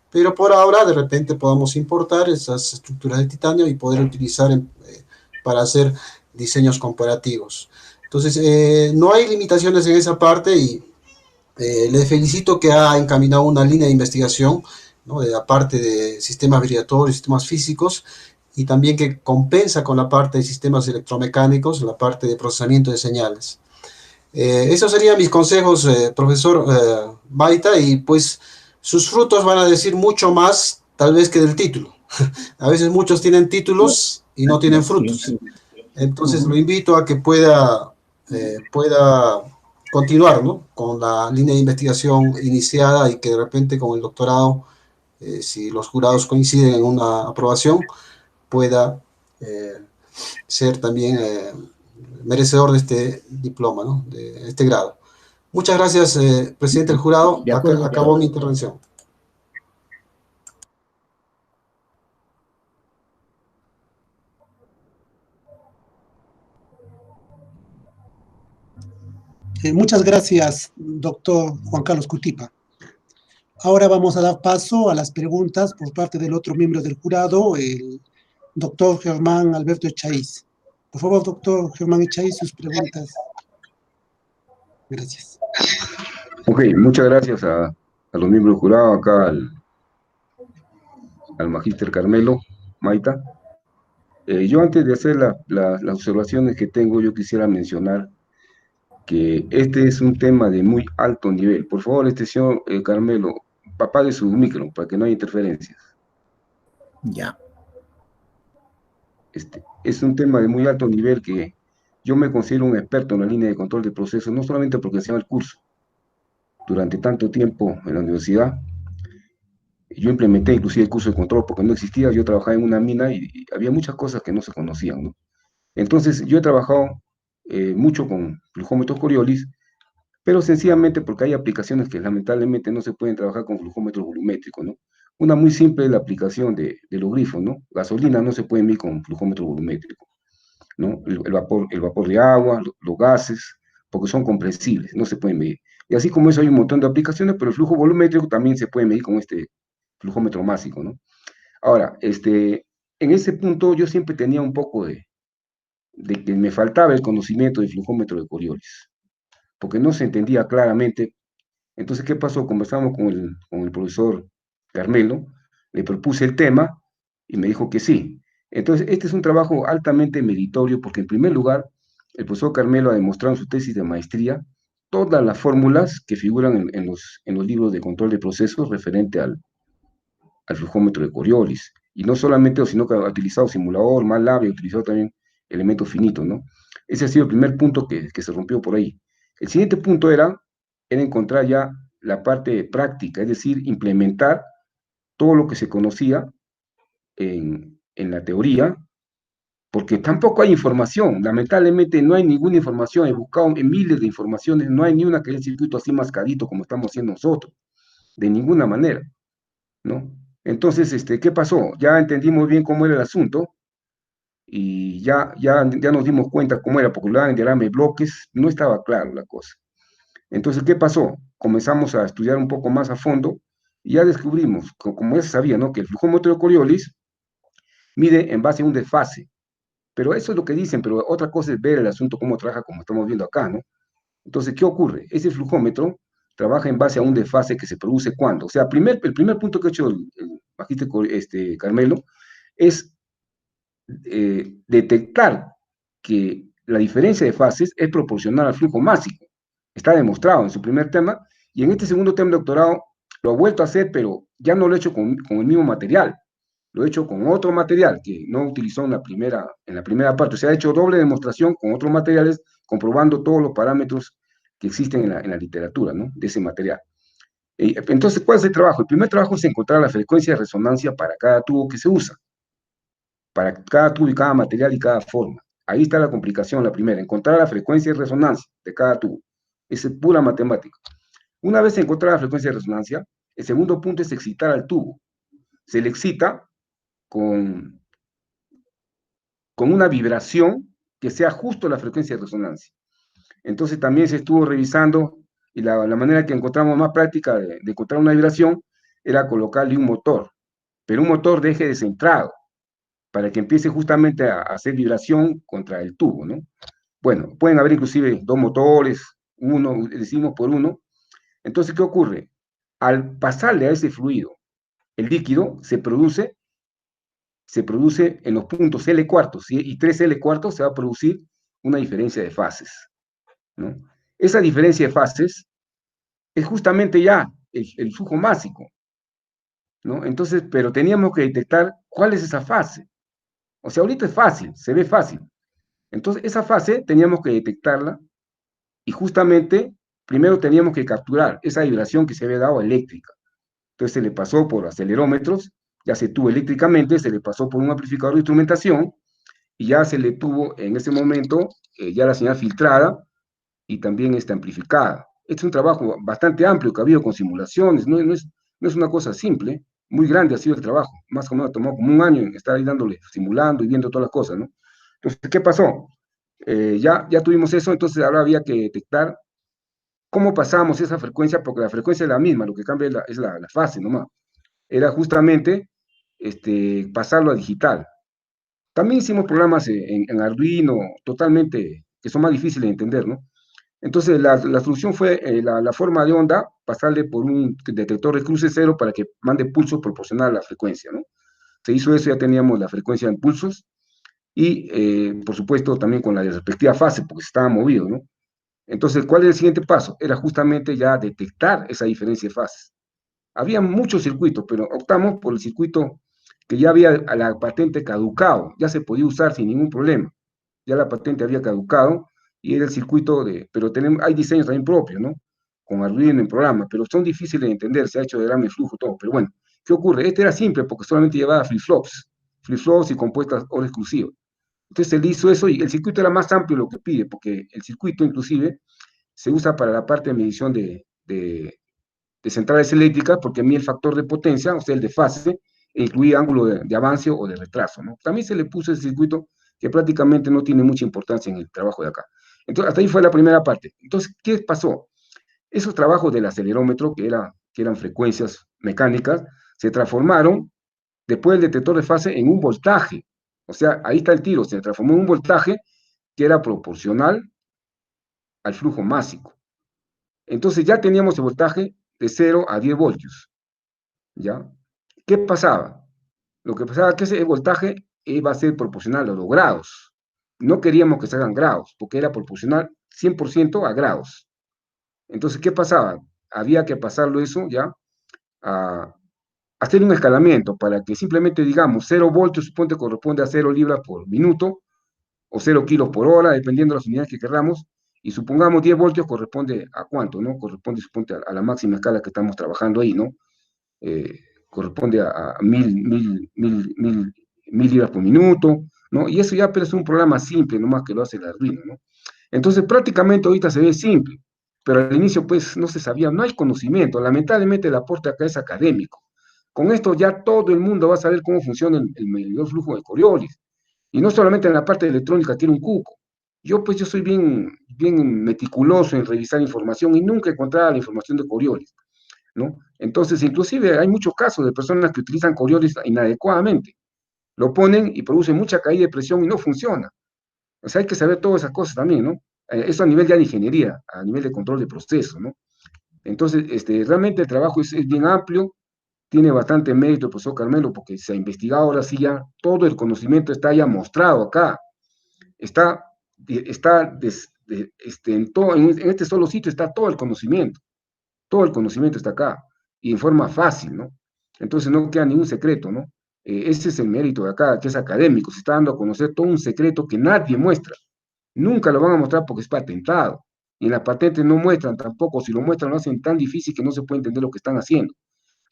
A: pero por ahora de repente podamos importar esas estructuras de titanio y poder utilizar para hacer diseños comparativos. Entonces, no hay limitaciones en esa parte y le felicito que ha encaminado una línea de investigación, ¿no?, de la parte de sistemas vibratorios, sistemas físicos, y también que compensa con la parte de sistemas electromecánicos, la parte de procesamiento de señales. Esos serían mis consejos, profesor Maita, y pues sus frutos van a decir mucho más tal vez que del título. A veces muchos tienen títulos y no tienen frutos. Entonces lo invito a que pueda continuar, ¿no?, con la línea de investigación iniciada y que de repente con el doctorado, si los jurados coinciden en una aprobación, pueda ser también merecedor de este diploma, ¿no?, de este grado. Muchas gracias, presidente del jurado. Acabó mi intervención.
B: Muchas gracias, doctor Juan Carlos Cutipa. Ahora vamos a dar paso a las preguntas por parte del otro miembro del jurado, el doctor Germán Alberto Echaíz. Por favor, doctor Germán Echaíz, sus preguntas. Gracias.
D: Ok, muchas gracias a los miembros del jurado, acá al magíster Carmelo Maita. Yo antes de hacer las observaciones que tengo, yo quisiera mencionar que este es un tema de muy alto nivel. Por favor, señor Carmelo, apague su micro para que no haya interferencias.
C: Ya.
D: Es un tema de muy alto nivel que yo me considero un experto en la línea de control de procesos, no solamente porque enseñaba el curso. Durante tanto tiempo en la universidad, yo implementé inclusive el curso de control porque no existía, yo trabajaba en una mina y había muchas cosas que no se conocían, ¿no? Entonces, yo he trabajado mucho con flujómetros Coriolis, pero sencillamente porque hay aplicaciones que lamentablemente no se pueden trabajar con flujómetros volumétricos, ¿no? Una muy simple es la aplicación de los grifos, ¿no? Gasolina no se puede medir con flujómetro volumétrico, ¿no? El vapor de agua, los gases, porque son comprensibles, no se pueden medir. Y así como eso hay un montón de aplicaciones, pero el flujo volumétrico también se puede medir con este flujómetro másico, ¿no? Ahora, en ese punto yo siempre tenía un poco de que me faltaba el conocimiento del flujómetro de Coriolis, porque no se entendía claramente. Entonces, ¿qué pasó? Conversamos con el profesor Carmelo, le propuse el tema y me dijo que sí. Entonces, este es un trabajo altamente meritorio porque, en primer lugar, el profesor Carmelo ha demostrado en su tesis de maestría todas las fórmulas que figuran en los libros de control de procesos referente al flujómetro de Coriolis. Y no solamente, sino que ha utilizado simulador, MATLAB, y ha utilizado también elementos finitos, ¿no? Ese ha sido el primer punto que se rompió por ahí. El siguiente punto era encontrar ya la parte práctica, es decir, implementar todo lo que se conocía en la teoría, porque tampoco hay información, lamentablemente no hay ninguna información, he buscado en miles de informaciones, no hay ni una que haya el circuito así mascadito como estamos haciendo nosotros, de ninguna manera, ¿no? Entonces, ¿qué pasó? Ya entendimos bien cómo era el asunto y ya nos dimos cuenta cómo era, porque hablaban de diagrama de bloques, no estaba claro la cosa. Entonces, ¿qué pasó? Comenzamos a estudiar un poco más a fondo y ya descubrimos, como ya se sabía, ¿no? Que el flujómetro de Coriolis mide en base a un desfase. Pero eso es lo que dicen, pero otra cosa es ver el asunto, cómo trabaja, como estamos viendo acá, ¿no? Entonces, ¿qué ocurre? Ese flujómetro trabaja en base a un desfase que se produce cuando. O sea, el primer punto que ha hecho el magíster Carmelo es detectar que la diferencia de fases es proporcional al flujo másico. Está demostrado en su primer tema, y en este segundo tema de doctorado lo ha vuelto a hacer, pero ya no lo he hecho con el mismo material, lo he hecho con otro material que no utilizó en la primera parte. Se ha hecho doble demostración con otros materiales, comprobando todos los parámetros que existen en la literatura, ¿no? De ese material. Entonces, ¿cuál es el trabajo? El primer trabajo es encontrar la frecuencia de resonancia para cada tubo que se usa, para cada tubo y cada material y cada forma. Ahí está la complicación, la primera, encontrar la frecuencia de resonancia de cada tubo. Es pura matemática. Una vez encontrada la frecuencia de resonancia, el segundo punto es excitar al tubo. Se le excita con una vibración que sea justo la frecuencia de resonancia. Entonces también se estuvo revisando y la manera que encontramos más práctica de encontrar una vibración era colocarle un motor, pero un motor de eje descentrado, para que empiece justamente a hacer vibración contra el tubo, ¿no? Bueno, pueden haber inclusive dos motores, uno, decimos por uno. Entonces, ¿qué ocurre? Al pasarle a ese fluido el líquido, se produce en los puntos L cuartos, ¿sí? Y 3 L cuartos se va a producir una diferencia de fases, ¿no? Esa diferencia de fases es justamente ya el flujo másico, ¿no? Entonces, pero teníamos que detectar cuál es esa fase. O sea, ahorita es fácil, se ve fácil. Entonces, esa fase teníamos que detectarla y justamente primero teníamos que capturar esa vibración que se había dado eléctrica. Entonces se le pasó por acelerómetros, ya se tuvo eléctricamente, se le pasó por un amplificador de instrumentación y ya se le tuvo en ese momento ya la señal filtrada y también amplificada. Este es un trabajo bastante amplio que ha habido con simulaciones, no es una cosa simple, muy grande ha sido el trabajo, más o menos tomó como un año en estar ahí dándole, simulando y viendo todas las cosas, ¿no? Entonces, ¿qué pasó? Ya tuvimos eso, entonces ahora había que detectar cómo pasamos esa frecuencia, porque la frecuencia es la misma, lo que cambia es la fase nomás. Era justamente pasarlo a digital. También hicimos programas en Arduino, totalmente, que son más difíciles de entender, ¿no? Entonces, la solución fue la forma de onda, pasarle por un detector de cruce cero para que mande pulsos proporcional a la frecuencia, ¿no? Se hizo eso, ya teníamos la frecuencia en pulsos y, por supuesto, también con la respectiva fase, porque estaba movido, ¿no? Entonces, ¿cuál es el siguiente paso? Era justamente ya detectar esa diferencia de fases. Había muchos circuitos, pero optamos por el circuito que ya había a la patente caducado, ya se podía usar sin ningún problema. Ya la patente había caducado y era el circuito pero hay diseños también propios, ¿no? Con Arduino en programa, pero son difíciles de entender, se ha hecho de gran flujo todo. Pero bueno, ¿qué ocurre? Este era simple porque solamente llevaba flip-flops y compuestas hora exclusivas. Entonces él hizo eso y el circuito era más amplio de lo que pide, porque el circuito inclusive se usa para la parte de medición de centrales eléctricas, porque a mí el factor de potencia, o sea, el de fase, incluía ángulo de avance o de retraso, ¿no? También se le puso ese circuito que prácticamente no tiene mucha importancia en el trabajo de acá. Entonces, hasta ahí fue la primera parte. Entonces, ¿qué pasó? Esos trabajos del acelerómetro, que eran frecuencias mecánicas, se transformaron, después del detector de fase, en un voltaje. O sea, ahí está el tiro, se transformó en un voltaje que era proporcional al flujo másico. Entonces ya teníamos el voltaje de 0 a 10 voltios, ¿ya? ¿Qué pasaba? Lo que pasaba es que ese voltaje iba a ser proporcional a los grados. No queríamos que se hagan grados, porque era proporcional 100% a grados. Entonces, ¿qué pasaba? Había que pasarlo eso ya a hacer un escalamiento para que simplemente digamos 0 voltios, suponte corresponde a 0 libras por minuto o 0 kilos por hora, dependiendo de las unidades que queramos, y supongamos 10 voltios corresponde a cuánto, ¿no? Corresponde, suponte, a la máxima escala que estamos trabajando ahí, ¿no? Corresponde a 1000 libras por minuto, ¿no? Y eso ya pero es un programa simple, nomás que lo hace el Arduino, ¿no? Entonces, prácticamente ahorita se ve simple, pero al inicio, pues, no se sabía, no hay conocimiento. Lamentablemente, el aporte acá es académico. Con esto ya todo el mundo va a saber cómo funciona el medidor flujo de Coriolis. Y no solamente en la parte electrónica, tiene un cuco. Yo soy bien meticuloso en revisar información y nunca encontraba la información de Coriolis, ¿no? Entonces, inclusive hay muchos casos de personas que utilizan Coriolis inadecuadamente. Lo ponen y produce mucha caída de presión y no funciona. O sea, hay que saber todas esas cosas también, ¿no? Eso a nivel ya de ingeniería, a nivel de control de proceso, ¿no? Entonces, realmente el trabajo es bien amplio, tiene bastante mérito el profesor Carmelo, porque se ha investigado ahora sí ya, todo el conocimiento está ya mostrado acá, está, está en este solo sitio está todo el conocimiento está acá, y en forma fácil, ¿no? Entonces no queda ningún secreto, ¿no? Ese es el mérito de acá, que es académico, se está dando a conocer todo un secreto que nadie muestra, nunca lo van a mostrar porque es patentado, y en las patentes no muestran tampoco, si lo muestran lo hacen tan difícil que no se puede entender lo que están haciendo.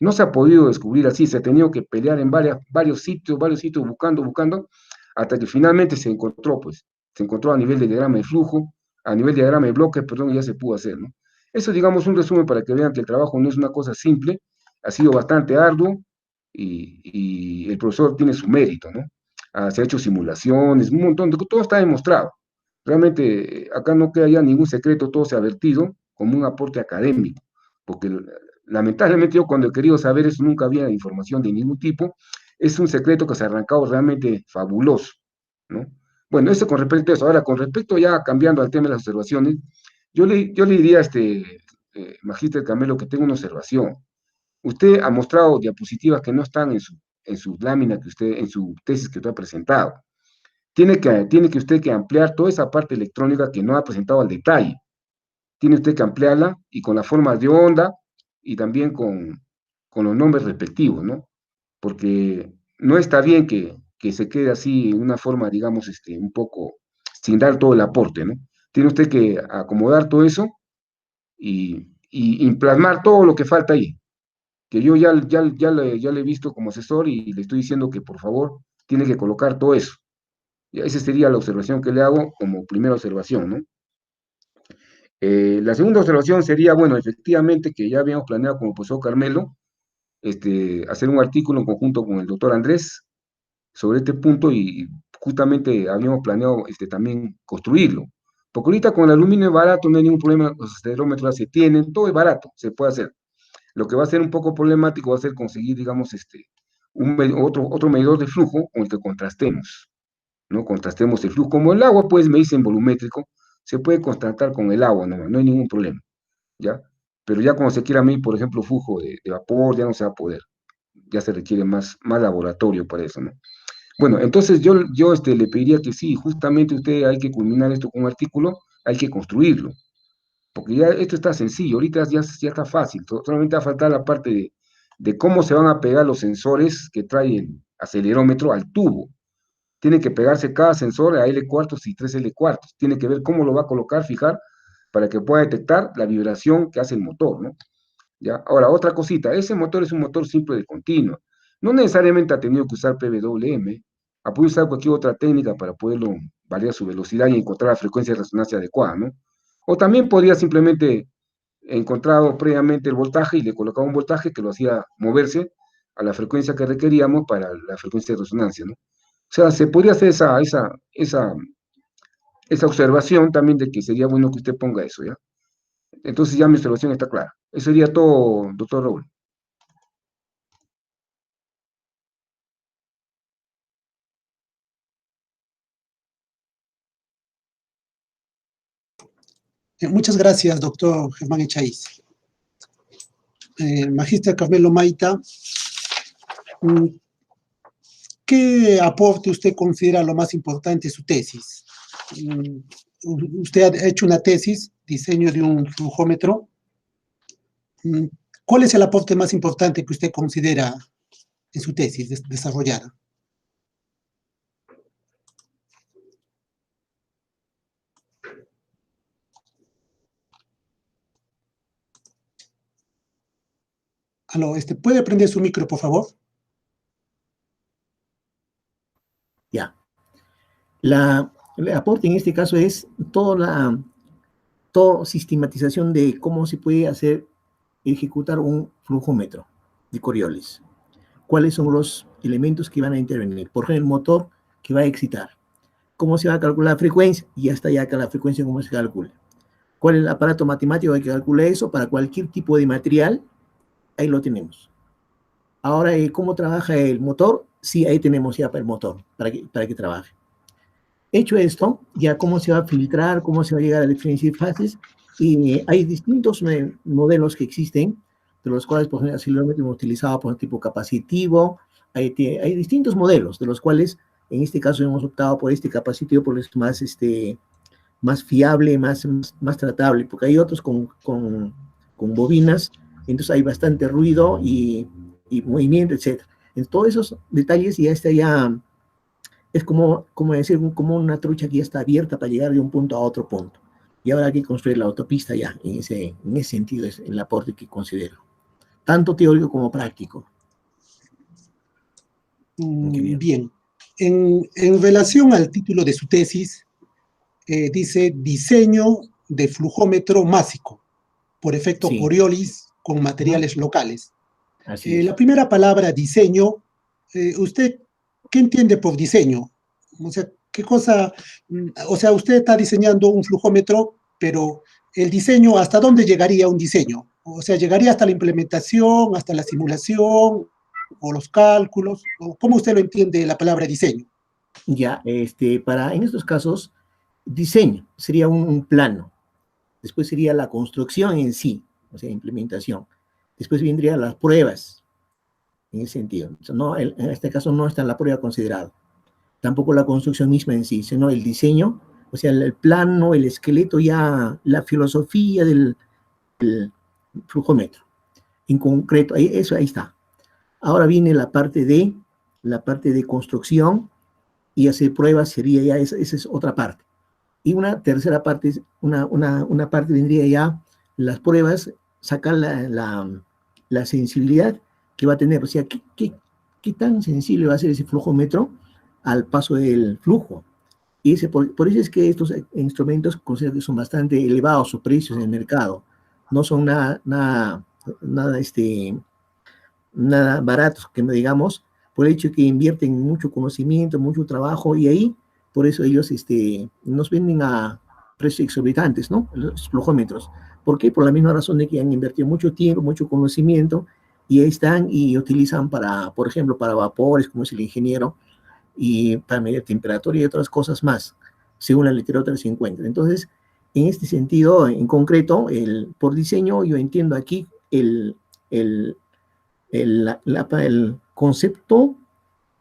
D: No se ha podido descubrir así, se ha tenido que pelear en varios sitios, buscando, hasta que finalmente se encontró, pues, se encontró a nivel de diagrama de flujo, a nivel de diagrama de bloques, perdón, ya se pudo hacer, ¿no? Eso, digamos, un resumen para que vean que el trabajo no es una cosa simple, ha sido bastante arduo y el profesor tiene su mérito, ¿no? Se ha hecho simulaciones, un montón, todo está demostrado. Realmente acá no queda ya ningún secreto, todo se ha vertido como un aporte académico, porque lamentablemente yo cuando he querido saber eso nunca había información de ningún tipo. Es un secreto que se ha arrancado realmente fabuloso, ¿no? Bueno, eso con respecto a eso. Ahora, con respecto ya cambiando al tema de las observaciones, yo le diría a Magíster Camelo que tengo una observación. Usted ha mostrado diapositivas que no están en su lámina en su tesis que usted ha presentado. Tiene que usted que ampliar toda esa parte electrónica que no ha presentado al detalle. Tiene usted que ampliarla y con las formas de onda y también con los nombres respectivos, ¿no? Porque no está bien que se quede así en una forma, digamos, un poco sin dar todo el aporte, ¿no? Tiene usted que acomodar todo eso y plasmar todo lo que falta ahí, que yo ya le he visto como asesor y le estoy diciendo que por favor tiene que colocar todo eso. Y esa sería la observación que le hago como primera observación, ¿no? La segunda observación sería, bueno, efectivamente que ya habíamos planeado con el profesor Carmelo hacer un artículo en conjunto con el doctor Andrés sobre este punto y justamente habíamos planeado también construirlo. Porque ahorita con el aluminio es barato, no hay ningún problema, los acelerómetros se tienen, todo es barato, se puede hacer. Lo que va a ser un poco problemático va a ser conseguir, digamos, otro medidor de flujo con el que contrastemos, ¿no? Contrastemos el flujo. Como el agua, pues, me dicen volumétrico, se puede contrastar con el agua, no hay ningún problema, ¿ya? Pero ya cuando se quiera medir, por ejemplo, flujo de vapor, ya no se va a poder. Ya se requiere más laboratorio para eso, ¿no? Bueno, entonces yo le pediría que sí, justamente usted hay que culminar esto con un artículo, hay que construirlo, porque ya esto está sencillo, ahorita ya está fácil, solamente va a faltar la parte de cómo se van a pegar los sensores que trae el acelerómetro al tubo. Tiene que pegarse cada sensor a L cuartos y 3 L cuartos. Tiene que ver cómo lo va a colocar, fijar, para que pueda detectar la vibración que hace el motor, ¿no? ¿Ya? Ahora, otra cosita, ese motor es un motor simple de continua. No necesariamente ha tenido que usar PWM, ha podido usar cualquier otra técnica para poderlo variar su velocidad y encontrar la frecuencia de resonancia adecuada, ¿no? O también podría simplemente encontrado previamente el voltaje y le colocaba un voltaje que lo hacía moverse a la frecuencia que requeríamos para la frecuencia de resonancia, ¿no? O sea, se podría hacer esa observación también de que sería bueno que usted ponga eso, ¿ya? Entonces ya mi observación está clara. Eso sería todo, doctor Raúl.
B: Muchas gracias, doctor Germán Echaíz. Magíster Carmelo Maita, ¿qué aporte usted considera lo más importante de su tesis? Usted ha hecho una tesis, diseño de un flujómetro. ¿Cuál es el aporte más importante que usted considera en su tesis desarrollada? Aló, ¿puede prender su micro, por favor?
C: Ya. El aporte en este caso es toda sistematización de cómo se puede ejecutar un flujómetro de Coriolis. cuáles son los elementos que van a intervenir. Por ejemplo, el motor que va a excitar. ¿Cómo se va a calcular la frecuencia? Y ya está ya acá la frecuencia, cómo se calcula. ¿Cuál es el aparato matemático que calcula eso? Para cualquier tipo de material, ahí lo tenemos. Ahora, ¿cómo trabaja el motor? Sí, ahí tenemos ya el motor, para que trabaje. Hecho esto, ya cómo se va a filtrar, cómo se va a llegar a diferentes fases, y hay distintos modelos que existen, de los cuales, por ejemplo, acelerómetro hemos utilizado por tipo capacitivo, hay distintos modelos, de los cuales, en este caso, hemos optado por este capacitivo, por es más fiable, más tratable, porque hay otros con bobinas, entonces hay bastante ruido y movimiento, etc. En todos esos detalles ya está ya, es como decir, como una trucha que ya está abierta para llegar de un punto a otro punto. Y ahora hay que construir la autopista ya, en ese sentido es el aporte que considero, tanto teórico como práctico.
B: Bien. En relación al título de su tesis, dice diseño de flujómetro másico por efecto
C: Sí.
B: Coriolis con materiales locales.
C: Así es.
B: La primera palabra, diseño, ¿usted qué entiende por diseño? O sea, ¿qué cosa? O sea, usted está diseñando un flujómetro, pero el diseño, ¿hasta dónde llegaría un diseño? O sea, ¿llegaría hasta la implementación, hasta la simulación, o los cálculos? ¿O cómo usted lo entiende la palabra diseño?
C: Ya, en estos casos, diseño sería un plano. Después sería la construcción en sí, o sea, implementación. Después vendrían las pruebas, en ese sentido. O sea, no, en este caso no está la prueba considerada. Tampoco la construcción misma en sí, sino el diseño, o sea, el plano, el esqueleto, ya la filosofía del flujómetro. En concreto, eso ahí está. Ahora viene la parte de construcción y hacer pruebas sería ya, esa es otra parte. Y una tercera parte, una parte vendría ya las pruebas, sacar la sensibilidad que va a tener, o sea, qué tan sensible va a ser ese flujómetro al paso del flujo. Y por eso es que estos instrumentos considero que son bastante elevados sus precios en el mercado. No son nada baratos, que digamos, por el hecho que invierten mucho conocimiento, mucho trabajo, y ahí, por eso ellos nos venden a precios exorbitantes, ¿no? Los flujómetros. ¿Por qué? Por la misma razón de que han invertido mucho tiempo, mucho conocimiento, y ahí están y utilizan por ejemplo, para vapores, como es el ingeniero, y para medir temperatura y otras cosas más, según la literatura que se encuentra. Entonces, en este sentido, en concreto, por diseño, yo entiendo aquí el concepto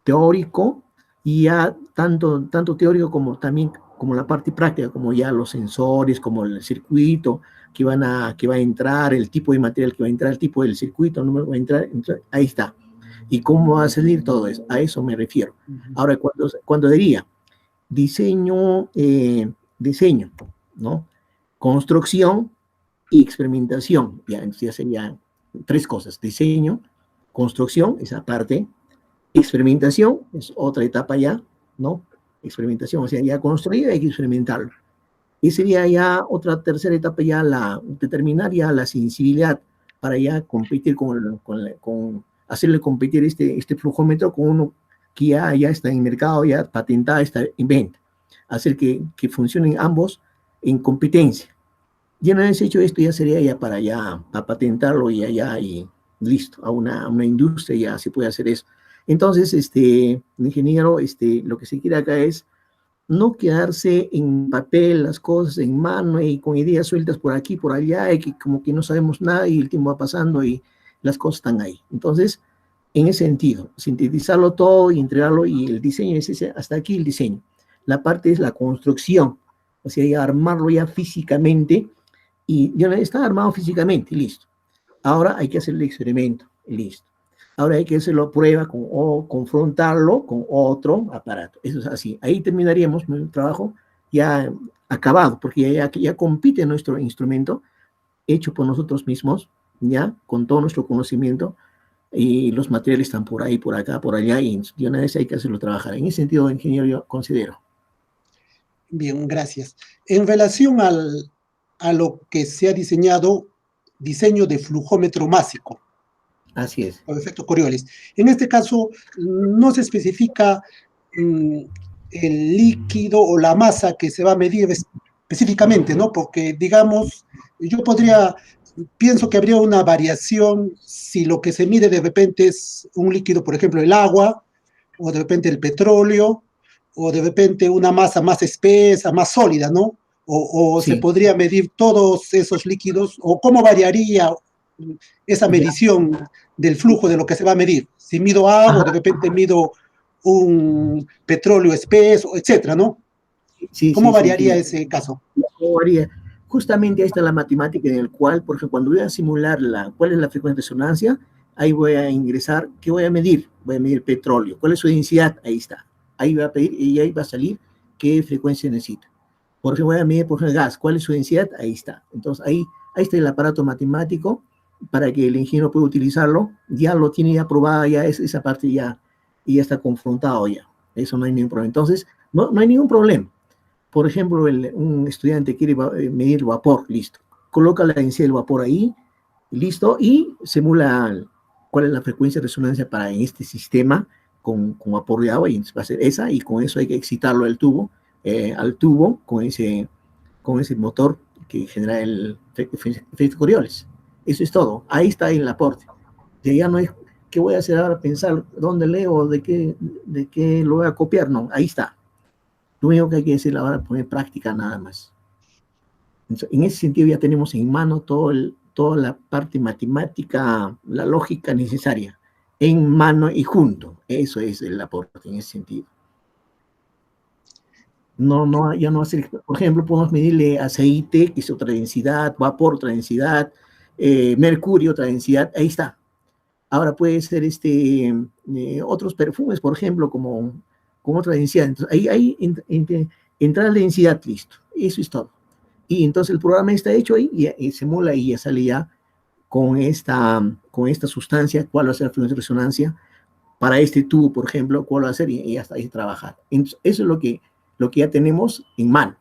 C: teórico, y ya tanto teórico como también como la parte práctica, como ya los sensores, como el circuito que va a entrar, el tipo de material que va a entrar, el tipo del circuito, el número que va a entrar, ahí está. Y cómo va a salir todo eso, a eso me refiero. Ahora, cuando diría diseño, ¿no? Construcción y experimentación, ya, entonces ya serían tres cosas: diseño, construcción, esa parte; experimentación es otra etapa ya, ¿no? Experimentación, o sea, ya construido hay que experimentarlo. Y sería ya otra tercera etapa, ya determinar ya la sensibilidad para ya competir hacerle competir este flujómetro con uno que ya está en el mercado, ya patentado, está en venta. Hacer que funcionen ambos en competencia. Ya una vez hecho esto, ya sería ya para patentarlo y listo, a una industria ya se puede hacer eso. Entonces, ingeniero, lo que se quiere acá es no quedarse en papel las cosas, en mano y con ideas sueltas por aquí, por allá, y que como que no sabemos nada y el tiempo va pasando y las cosas están ahí. Entonces, en ese sentido, sintetizarlo todo y entregarlo, y el diseño es ese, hasta aquí el diseño. La parte es la construcción, o sea, ya armarlo ya físicamente, y ya está armado físicamente, listo. Ahora hay que hacer el experimento, listo. Ahora hay que hacerlo prueba o confrontarlo con otro aparato. Eso es así. Ahí terminaríamos el trabajo ya acabado, porque ya compite nuestro instrumento hecho por nosotros mismos, ya con todo nuestro conocimiento, y los materiales están por ahí, por acá, por allá, y de una vez hay que hacerlo trabajar. En ese sentido, ingeniero, yo considero.
B: Bien, gracias. En relación a lo que se ha diseñado, diseño de flujómetro másico.
C: Así es.
B: o efecto Coriolis. En este caso, no se especifica el líquido o la masa que se va a medir específicamente, ¿no? Porque, digamos, yo pienso que habría una variación si lo que se mide de repente es un líquido, por ejemplo, el agua, o de repente el petróleo, o de repente una masa más espesa, más sólida, ¿no? O se
C: Sí.
B: podría medir todos esos líquidos, o cómo variaría esa
C: Ya.
B: medición del flujo de lo que se va a medir. Si mido agua,
C: Ajá.
B: de repente mido un petróleo espeso, etcétera, ¿no?
C: Sí,
B: ¿Cómo
C: sí, sí,
B: variaría
C: sí.
B: ese caso?
C: ¿Cómo varía? Justamente ahí está la matemática en el cual, por ejemplo, cuando voy a simular cuál es la frecuencia de resonancia, ahí voy a ingresar, ¿qué voy a medir? Voy a medir petróleo. ¿Cuál es su densidad? Ahí está. Ahí va a pedir y ahí va a salir qué frecuencia necesita. Por ejemplo, voy a medir, por ejemplo, el gas. ¿Cuál es su densidad? Ahí está. Entonces, ahí está el aparato matemático para que el ingeniero pueda utilizarlo. Ya lo tiene ya probada, ya esa parte ya está confrontado ya. Eso no hay ningún problema. Entonces, no hay ningún problema. Por ejemplo, un estudiante quiere medir el vapor, listo. Coloca la densidad del vapor ahí, listo, y simula cuál es la frecuencia de resonancia para en este sistema con vapor de agua, y va a ser esa, y con eso hay que excitarlo al tubo con ese motor que genera el efecto Coriolis. Eso es todo. Ahí está el aporte. Ya no es qué voy a hacer ahora, pensar dónde leo, de qué lo voy a copiar, no, ahí está. Lo único que hay que hacer ahora es poner práctica nada más. Entonces, en ese sentido ya tenemos en mano toda la parte matemática, la lógica necesaria, en mano y junto. Eso es el aporte en ese sentido. Ya no hacer, por ejemplo, podemos medirle aceite, que es otra densidad, vapor, otra densidad, mercurio, otra densidad, ahí está. Ahora puede ser otros perfumes, por ejemplo, con otra densidad. Entonces, ahí entra la densidad, listo. Eso es todo. Y entonces el programa está hecho ahí y se emula y ya sale ya con esta sustancia, cuál va a ser la frecuencia de resonancia para este tubo, por ejemplo, cuál va a ser y hasta ahí trabajar. Entonces, eso es lo que ya tenemos en mano,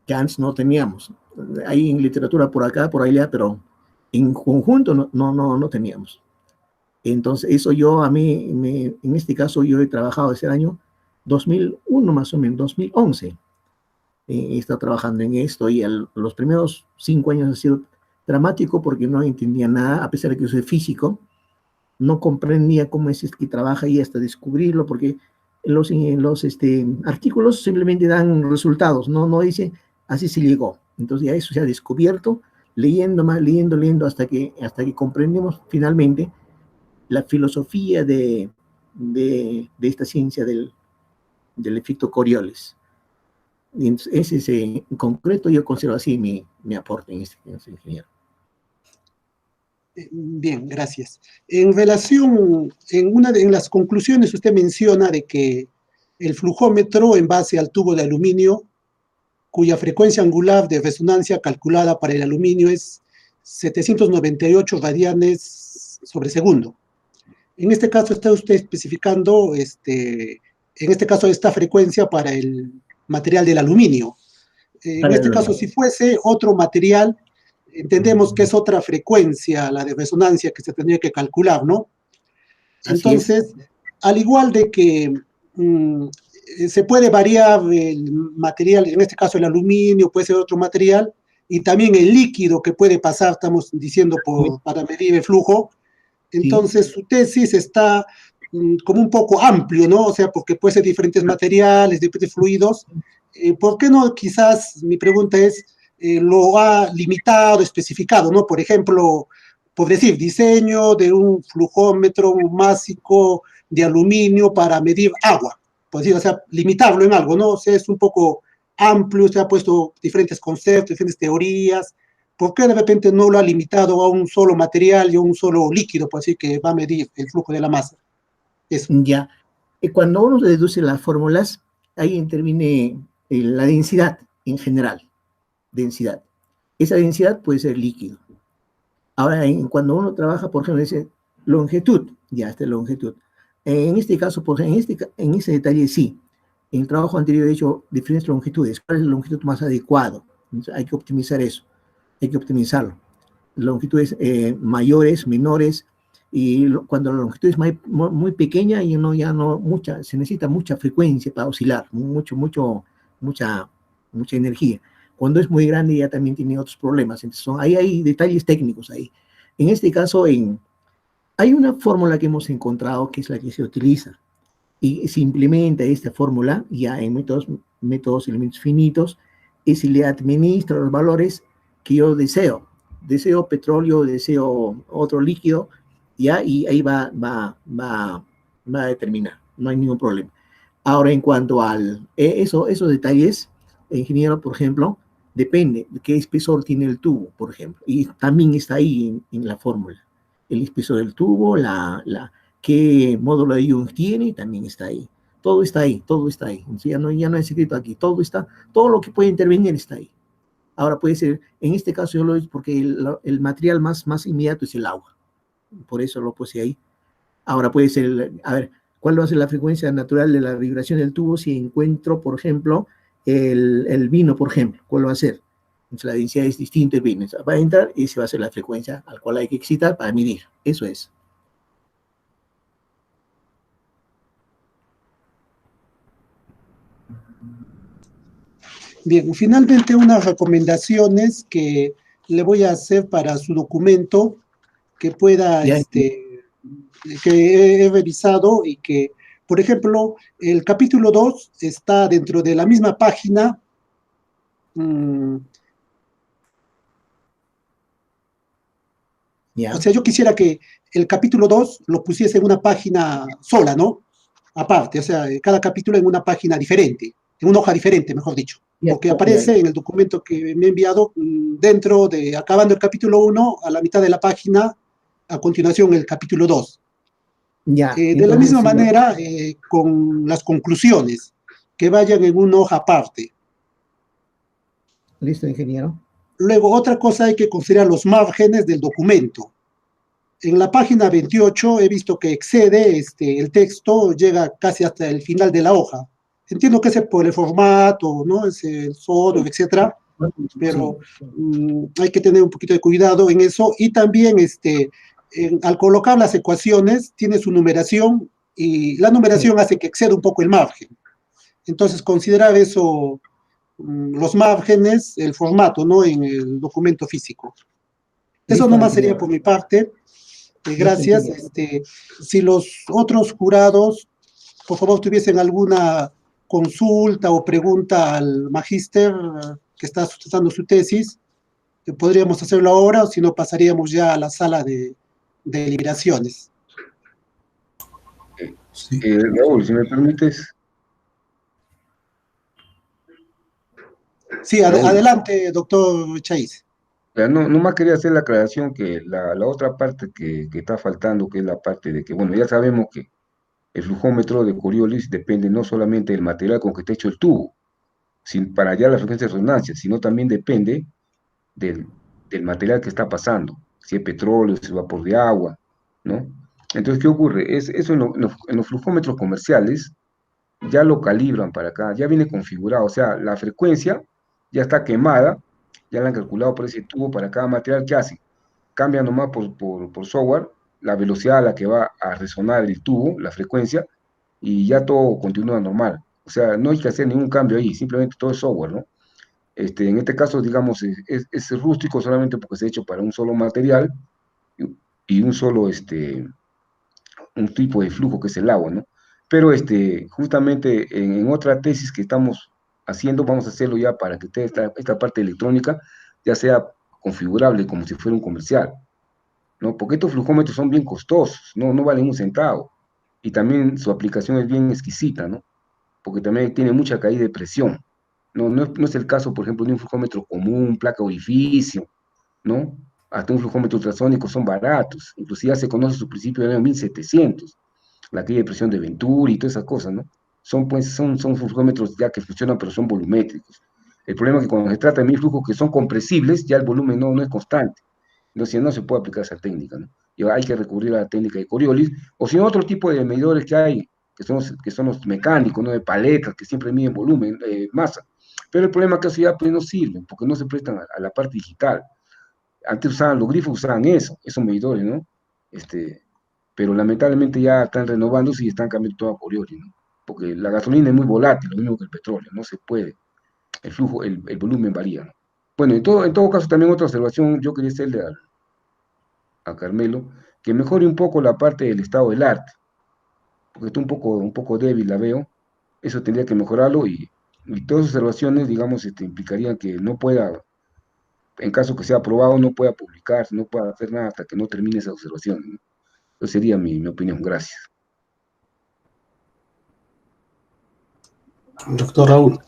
C: que antes no teníamos. Hay en literatura por acá, por allá, pero en conjunto no teníamos. Entonces, eso en este caso, yo he trabajado desde el año 2001 más o menos, 2011. He estado trabajando en esto y los primeros 5 años ha sido dramático porque no entendía nada, a pesar de que yo soy físico, no comprendía cómo es que trabaja y hasta descubrirlo, porque los artículos simplemente dan resultados, no dice así se llegó. Entonces ya eso se ha descubierto, leyendo más, leyendo, hasta que comprendemos finalmente la filosofía de esta ciencia del efecto Coriolis. Y ese en concreto yo considero así mi aporte en este ingeniero.
B: Bien, gracias. En relación, en las conclusiones usted menciona de que el flujómetro en base al tubo de aluminio, cuya frecuencia angular de resonancia calculada para el aluminio es 798 radianes sobre segundo. En este caso está usted especificando, en este caso, esta frecuencia para el material del aluminio. En este caso, si fuese otro material, entendemos que es otra frecuencia, la de resonancia que se tendría que calcular, ¿no? Entonces, al igual de que se puede variar el material, en este caso el aluminio, puede ser otro material, y también el líquido que puede pasar, estamos diciendo, para medir el flujo. Entonces, su tesis está como un poco amplio, ¿no? O sea, porque puede ser diferentes materiales, diferentes fluidos. ¿Por qué no? Quizás mi pregunta es, lo ha limitado, especificado, ¿no? Por ejemplo, por decir, diseño de un flujómetro másico de aluminio para medir agua. Por decir, o sea, limitarlo en algo, ¿no? O sea, es un poco amplio, se ha puesto diferentes conceptos, diferentes teorías. ¿Por qué de repente no lo ha limitado a un solo material y a un solo líquido, por así que va a medir el flujo de la masa? Eso.
C: Ya. Cuando uno deduce las fórmulas, ahí interviene la densidad en general. Densidad. Esa densidad puede ser líquido. Ahora, cuando uno trabaja, por ejemplo, dice longitud, ya está longitud. En este caso, por ejemplo, en ese detalle sí. En el trabajo anterior he hecho diferentes longitudes. ¿Cuál es la longitud más adecuado? Entonces, hay que optimizar eso. Hay que optimizarlo. Longitudes mayores, menores, Y cuando la longitud es muy pequeña, ya no se necesita mucha frecuencia para oscilar, mucha, mucha energía. Cuando es muy grande ya también tiene otros problemas. Entonces ahí hay detalles técnicos ahí. En este caso, hay una fórmula que hemos encontrado que es la que se utiliza y se implementa esta fórmula ya en métodos elementos finitos, y se le administra los valores que yo deseo. Deseo petróleo, deseo otro líquido, ya, y ahí va a determinar, no hay ningún problema. Ahora, en cuanto esos detalles, ingeniero, por ejemplo, depende de qué espesor tiene el tubo, por ejemplo, y también está ahí en la fórmula. El espesor del tubo, qué módulo de Young tiene, también está ahí. Todo está ahí, todo está ahí. Ya no hay secreto aquí, todo lo que puede intervenir está ahí. Ahora puede ser, en este caso yo lo hice porque el material más inmediato es el agua. Por eso lo puse ahí. Ahora puede ser, a ver, ¿cuál va a ser la frecuencia natural de la vibración del tubo si encuentro, por ejemplo, el vino, por ejemplo? ¿Cuál va a ser? Entonces la densidad es distinta del vino. Va a entrar y esa va a ser la frecuencia al cual hay que excitar para medir. Eso es.
B: Bien, finalmente unas recomendaciones que le voy a hacer para su documento que pueda,
C: Ya,
B: que he revisado y que, por ejemplo, el capítulo 2 está dentro de la misma página.
C: ya.
B: O sea, yo quisiera que el capítulo 2 lo pusiese en una página sola, ¿no? Aparte, o sea, cada capítulo en una página diferente, en una hoja diferente, mejor dicho.
C: Ya,
B: Porque
C: ya,
B: aparece en el documento que me he enviado dentro de, acabando el capítulo 1, a la mitad de la página, a continuación el capítulo 2.
C: ya.
B: De la misma
C: Entonces,
B: manera, con las conclusiones, que vayan en una hoja aparte.
C: listo, ingeniero.
B: Luego, otra cosa, hay que considerar los márgenes del documento. En la página 28 he visto que excede el texto, llega casi hasta el final de la hoja. Entiendo que es por el formato, ¿no? Es el solo, etcétera, pero hay que tener un poquito de cuidado en eso. Y también, al colocar las ecuaciones, tiene su numeración y la numeración hace que exceda un poco el margen. Entonces, considerar eso, los márgenes, el formato, ¿no? En el documento físico. Eso
C: Listo,
B: nomás sería
C: ingeniero.
B: por mi parte.
C: Listo,
B: Gracias.
C: ingeniero.
B: Si los otros jurados, por favor, tuviesen alguna consulta o pregunta al magíster que está sustentando su tesis, podríamos hacerlo ahora, o si no, pasaríamos ya a la sala de deliberaciones.
A: Sí.
D: Raúl, si me permites.
B: Sí,
D: Raúl,
B: adelante, doctor Chaiz.
D: no más quería hacer la aclaración que la otra parte que está faltando, que es la parte de que, bueno, ya sabemos que el flujómetro de Coriolis depende no solamente del material con que está hecho el tubo, para hallar la frecuencia de resonancia, sino también depende del, del material que está pasando, si es petróleo, si es vapor de agua, ¿no? Entonces, ¿qué ocurre? Eso en los flujómetros comerciales ya lo calibran para acá, ya viene configurado, o sea, la frecuencia ya está quemada, ya la han calculado por ese tubo para cada material que hace. Cambia nomás por software la velocidad a la que va a resonar el tubo, la frecuencia, y ya todo continúa normal. O sea, no hay que hacer ningún cambio ahí, simplemente todo es software, ¿no? En este caso, digamos, es rústico solamente porque se ha hecho para un solo material y un solo, un tipo de flujo que es el agua, ¿no? Pero justamente en otra tesis que estamos haciendo, vamos a hacerlo ya para que esta parte electrónica ya sea configurable como si fuera un comercial, ¿no? Porque estos flujómetros son bien costosos, no valen un centavo. Y también su aplicación es bien exquisita, ¿no? Porque también tiene mucha caída de presión. No es el caso, por ejemplo, de un flujómetro común, placa orificio, ¿no? Hasta un flujómetro ultrasónico son baratos, inclusive ya se conoce su principio del año 1700, la caída de presión de Venturi y todas esas cosas, ¿no? Son flujómetros ya que funcionan, pero son volumétricos. El problema es que cuando se trata de mil flujos que son compresibles, ya el volumen no es constante. Entonces no se puede aplicar esa técnica, ¿no? Y hay que recurrir a la técnica de Coriolis, o si no, otro tipo de medidores que hay, que son los mecánicos, ¿no? De paletas, que siempre miden volumen, masa. Pero el problema es que eso ya pues, no sirve, porque no se prestan a la parte digital. Antes usaban los grifos, usaban eso, esos medidores, ¿no? pero lamentablemente ya están renovándose y están cambiando todo a Coriolis, ¿no? Porque la gasolina es muy volátil, lo mismo que el petróleo, no se puede, el flujo, el volumen varía, ¿no? Bueno, en todo caso, también otra observación, yo quería hacerle a Carmelo, que mejore un poco la parte del estado del arte, porque está un poco débil, la veo, eso tendría que mejorarlo y todas las observaciones, digamos, implicarían que no pueda, en caso que sea aprobado, no pueda publicarse, no pueda hacer nada hasta que no termine esas observaciones, ¿no? Esa sería mi opinión, gracias.
A: Doctor Raúl.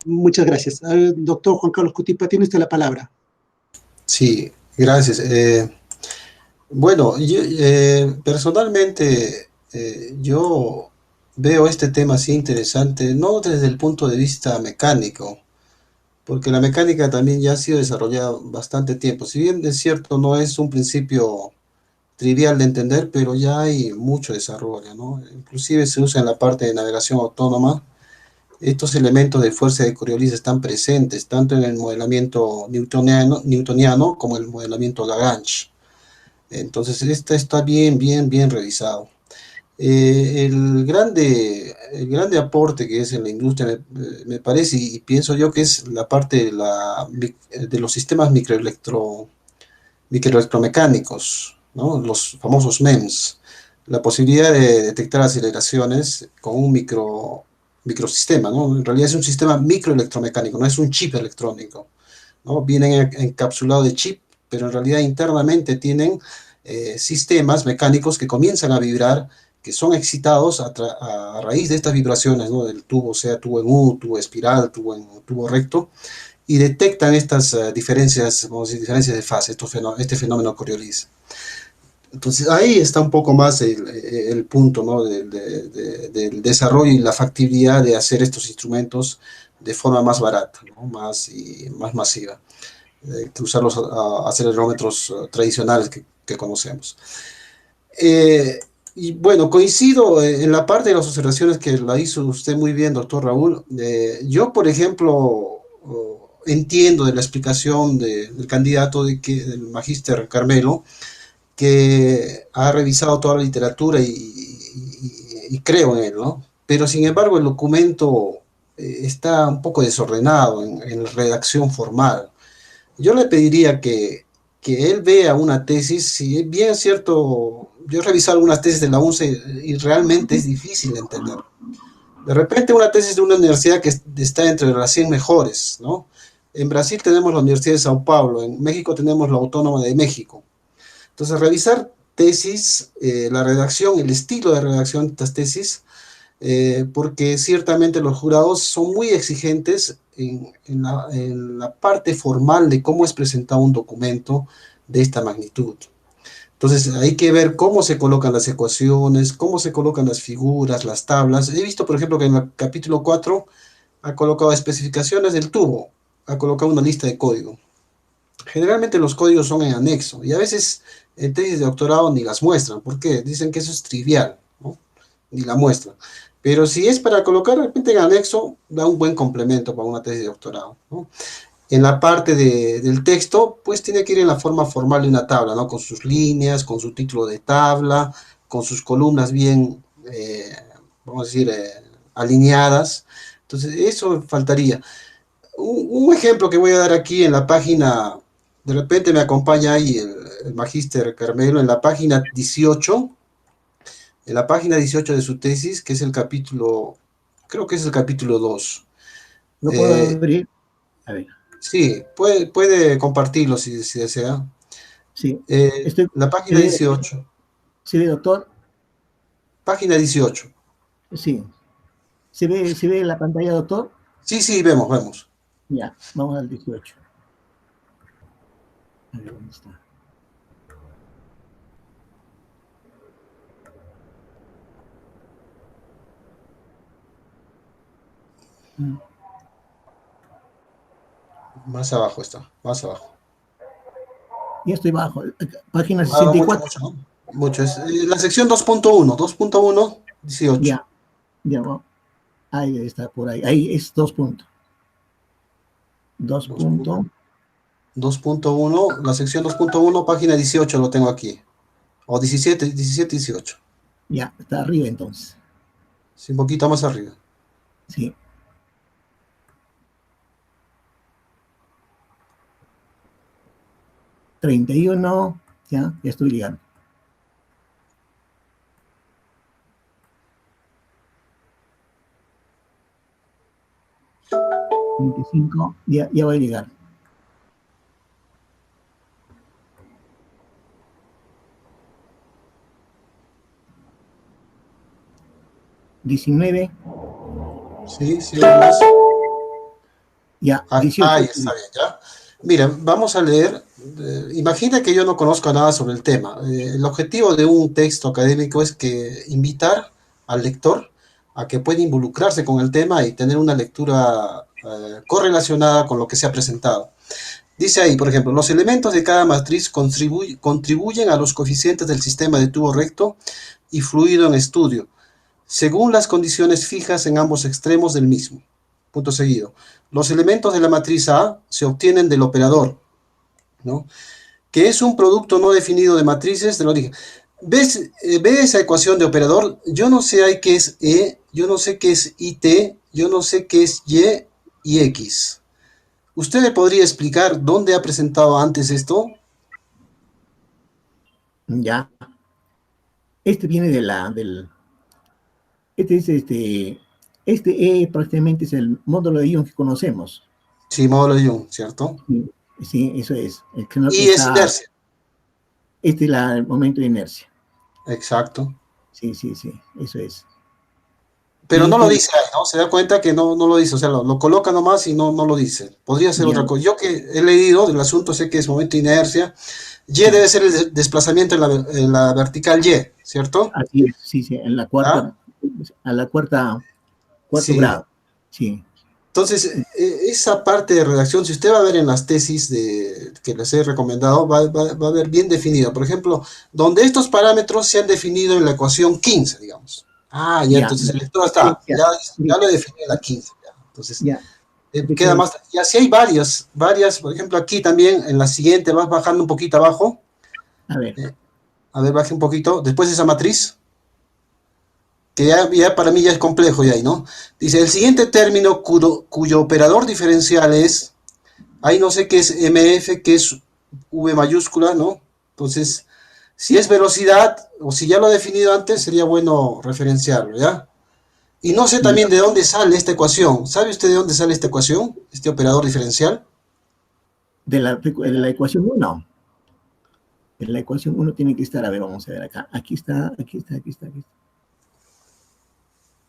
B: Muchas gracias. Doctor Juan Carlos Cutipa, tiene usted la palabra.
A: Sí, gracias. Bueno, personalmente yo veo este tema así interesante, no desde el punto de vista mecánico, porque la mecánica también ya ha sido desarrollada bastante tiempo. Si bien es cierto, no es un principio trivial de entender, pero ya hay mucho desarrollo, ¿no? Inclusive se usa en la parte de navegación autónoma. Estos elementos de fuerza de Coriolis están presentes tanto en el modelamiento newtoniano como en el modelamiento Lagrange. Entonces, este está bien revisado. El grande aporte que es en la industria, me parece, y pienso yo que es la parte de los sistemas microelectromecánicos, ¿no? Los famosos MEMS. La posibilidad de detectar aceleraciones con un microsistema, ¿no? En realidad es un sistema microelectromecánico, no es un chip electrónico, ¿no? Vienen encapsulados de chip, pero en realidad internamente tienen sistemas mecánicos que comienzan a vibrar, que son excitados a raíz de estas vibraciones, ¿no? Del tubo, sea tubo en U, tubo espiral, tubo recto, y detectan estas diferencias, vamos a decir, diferencias de fase, este fenómeno Coriolis. Entonces ahí está un poco más el punto, ¿no? Del desarrollo y la factibilidad de hacer estos instrumentos de forma más barata, ¿no? Más masiva, que usar los acelerómetros tradicionales que conocemos. Y bueno, coincido en la parte de las observaciones que la hizo usted muy bien, doctor Raúl. Yo, por ejemplo, entiendo de la explicación del candidato del magíster Carmelo, que ha revisado toda la literatura y creo en él, ¿no? Pero sin embargo el documento está un poco desordenado en la redacción formal. Yo le pediría que él vea una tesis, si bien es cierto, yo he revisado algunas tesis de la UNCE y realmente es difícil de entender. De repente una tesis de una universidad que está entre las 100 mejores, ¿no? En Brasil tenemos la Universidad de Sao Paulo, en México tenemos la Autónoma de México. Entonces, revisar tesis, la redacción, el estilo de redacción de estas tesis, porque ciertamente los jurados son muy exigentes en la parte formal de cómo es presentado un documento de esta magnitud. Entonces, hay que ver cómo se colocan las ecuaciones, cómo se colocan las figuras, las tablas. He visto, por ejemplo, que en el capítulo 4 ha colocado especificaciones del tubo, ha colocado una lista de código. Generalmente los códigos son en anexo y a veces en tesis de doctorado ni las muestran. ¿Por qué? Dicen que eso es trivial, ¿no? Ni la muestran. Pero si es para colocar de repente en anexo, da un buen complemento para una tesis de doctorado, ¿no? En la parte del texto, pues tiene que ir en la forma formal de una tabla, ¿no? Con sus líneas, con su título de tabla, con sus columnas bien, vamos a decir, alineadas. Entonces, eso faltaría. Un ejemplo que voy a dar aquí en la página, de repente me acompaña ahí el magíster Carmelo, en la página 18, en la página 18 de su tesis, que es el capítulo, creo que es el capítulo 2.
C: ¿Lo puedo abrir? A ver.
A: Sí, puede compartirlo si desea.
C: Sí.
A: La página 18.
C: ¿Se ve, doctor?
A: Página 18.
C: Sí. ¿Se ve la pantalla, doctor?
A: Sí, vemos.
C: Ya, vamos al 18. A ver, ¿dónde está?
A: Más abajo está, más abajo.
C: Ya estoy bajo. Página 64.
A: Mucho. Es la sección 2.1, 18.
C: Ya, bueno. Ahí está, por ahí. Ahí es 2 puntos.
A: 2.1, la sección 2.1, página 18 lo tengo aquí. O 17, 17, 18.
C: Ya, está arriba entonces.
A: Sí, un poquito más arriba.
C: Sí. 31, ya estoy llegando. 25, ya voy a llegar. 19,
A: Sí, sí, más.
C: ya,
A: Ah,
C: 18.
A: ahí está bien, ¿ya? Mira, vamos a leer. Imagina que yo no conozco nada sobre el tema. El objetivo de un texto académico es que invitar al lector a que pueda involucrarse con el tema y tener una lectura correlacionada con lo que se ha presentado. Dice ahí, por ejemplo, los elementos de cada matriz contribuyen a los coeficientes del sistema de tubo recto y fluido en estudio, según las condiciones fijas en ambos extremos del mismo. Punto seguido. Los elementos de la matriz A se obtienen del operador, ¿no? Que es un producto no definido de matrices del origen. ¿Ves esa ecuación de operador? Yo no sé ahí qué es E, yo no sé qué es IT, yo no sé qué es Y X. ¿Usted me podría explicar dónde ha presentado antes esto?
C: Ya. Este viene este prácticamente es el módulo de ion que conocemos.
A: Sí, módulo de Young, ¿cierto?
C: Sí, eso es. El que no
A: Y es inercia.
C: Este es el momento de inercia.
A: Exacto.
C: Sí, eso es.
A: Pero no lo dice ahí, ¿no? Se da cuenta que no lo dice, o sea, lo coloca nomás y no lo dice. Podría ser otra cosa. Yo que he leído del asunto sé que es momento de inercia. Y debe ser el desplazamiento en la vertical Y, ¿cierto?
C: Así es, sí, en la cuarta, a la cuarto grado. Sí.
A: Entonces, esa parte de redacción, si usted va a ver en las tesis que les he recomendado, va a ver bien definido. Por ejemplo, donde estos parámetros se han definido en la ecuación 15, digamos. Entonces el lector está, ya lo definió en la 15. Entonces, queda más. Y así hay varias, por ejemplo, aquí también, en la siguiente, vas bajando un poquito abajo.
C: A ver.
A: Baje un poquito. Después de esa matriz, que ya para mí ya es complejo ya ahí, ¿no? Dice, el siguiente término cuyo operador diferencial es, ahí no sé qué es MF, qué es V mayúscula, ¿no? Entonces, si es velocidad, o si ya lo he definido antes, sería bueno referenciarlo, ¿ya? Y no sé también de dónde sale esta ecuación. ¿Sabe usted de dónde sale esta ecuación? Este operador diferencial.
C: De la ecuación 1. En la ecuación 1 tiene que estar, a ver, vamos a ver acá. Aquí está.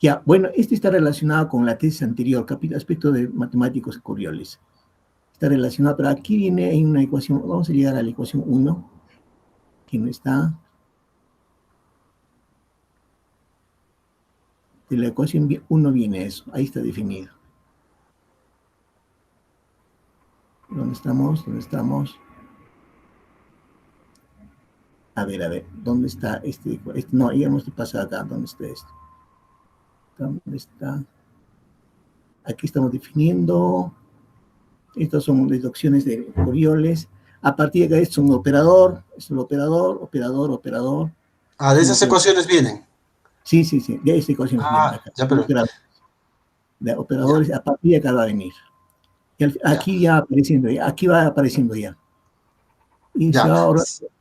C: Ya, bueno, este está relacionado con la tesis anterior, aspecto de matemáticos y Coriolis. Está relacionado, pero aquí viene en una ecuación, vamos a llegar a la ecuación 1, que no está. De la ecuación 1 viene eso, ahí está definido. ¿Dónde estamos? A ver, ¿dónde está este? No, ya hemos pasado acá, ¿dónde está esto? ¿Dónde está? Aquí estamos definiendo. Estas son deducciones de Coriolis. A partir de acá es un operador, operador.
A: De esas ecuaciones vienen.
C: Sí, de esas ecuaciones vienen acá. De operadores, a partir de acá va a venir. Y aquí aquí va apareciendo ya. Y se va a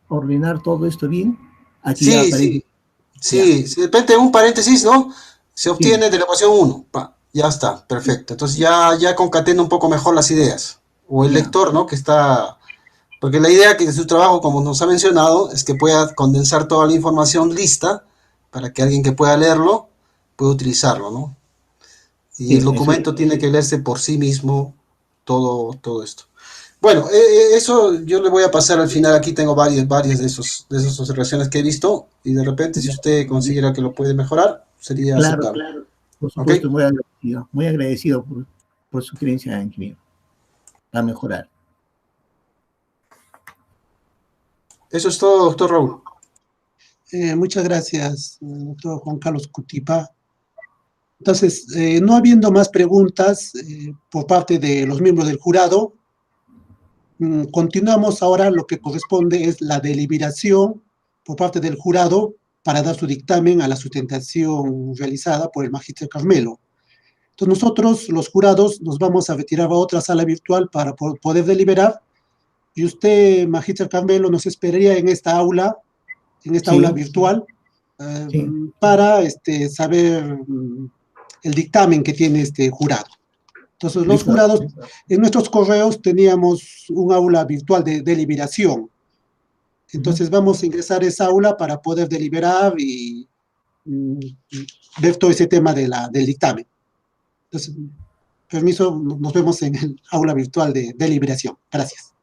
C: ordenar todo esto bien. Aquí ya aparece.
A: Sí, de repente un paréntesis, ¿no? Se obtiene de la ecuación 1. Ya está, perfecto. Entonces ya concatena un poco mejor las ideas. O el lector, ¿no? Que está... Porque la idea que de su trabajo, como nos ha mencionado, es que pueda condensar toda la información lista para que alguien que pueda leerlo pueda utilizarlo, ¿no? Y el documento tiene que leerse por sí mismo todo esto. Bueno, eso yo le voy a pasar al final. Aquí tengo varias de esas observaciones que he visto y de repente si usted considera que lo puede mejorar, sería aceptable.
C: Claro. Por supuesto, muy agradecido por su creencia en mí, para mejorar.
A: Eso es todo, doctor Raúl.
B: Muchas gracias, doctor Juan Carlos Cutipa. Entonces, no habiendo más preguntas por parte de los miembros del jurado, continuamos ahora. Lo que corresponde es la deliberación por parte del jurado para dar su dictamen a la sustentación realizada por el magíster Carmelo. Entonces nosotros, los jurados, nos vamos a retirar a otra sala virtual para poder deliberar, y usted, magíster Carmelo, nos esperaría en esta aula virtual,
C: Sí.
B: para saber el dictamen que tiene este jurado. Entonces, los
C: Listo.
B: jurados, en nuestros correos teníamos un aula virtual de deliberación. Entonces, vamos a ingresar a esa aula para poder deliberar y ver todo ese tema del dictamen. Entonces, permiso, nos vemos en el aula virtual de deliberación. Gracias.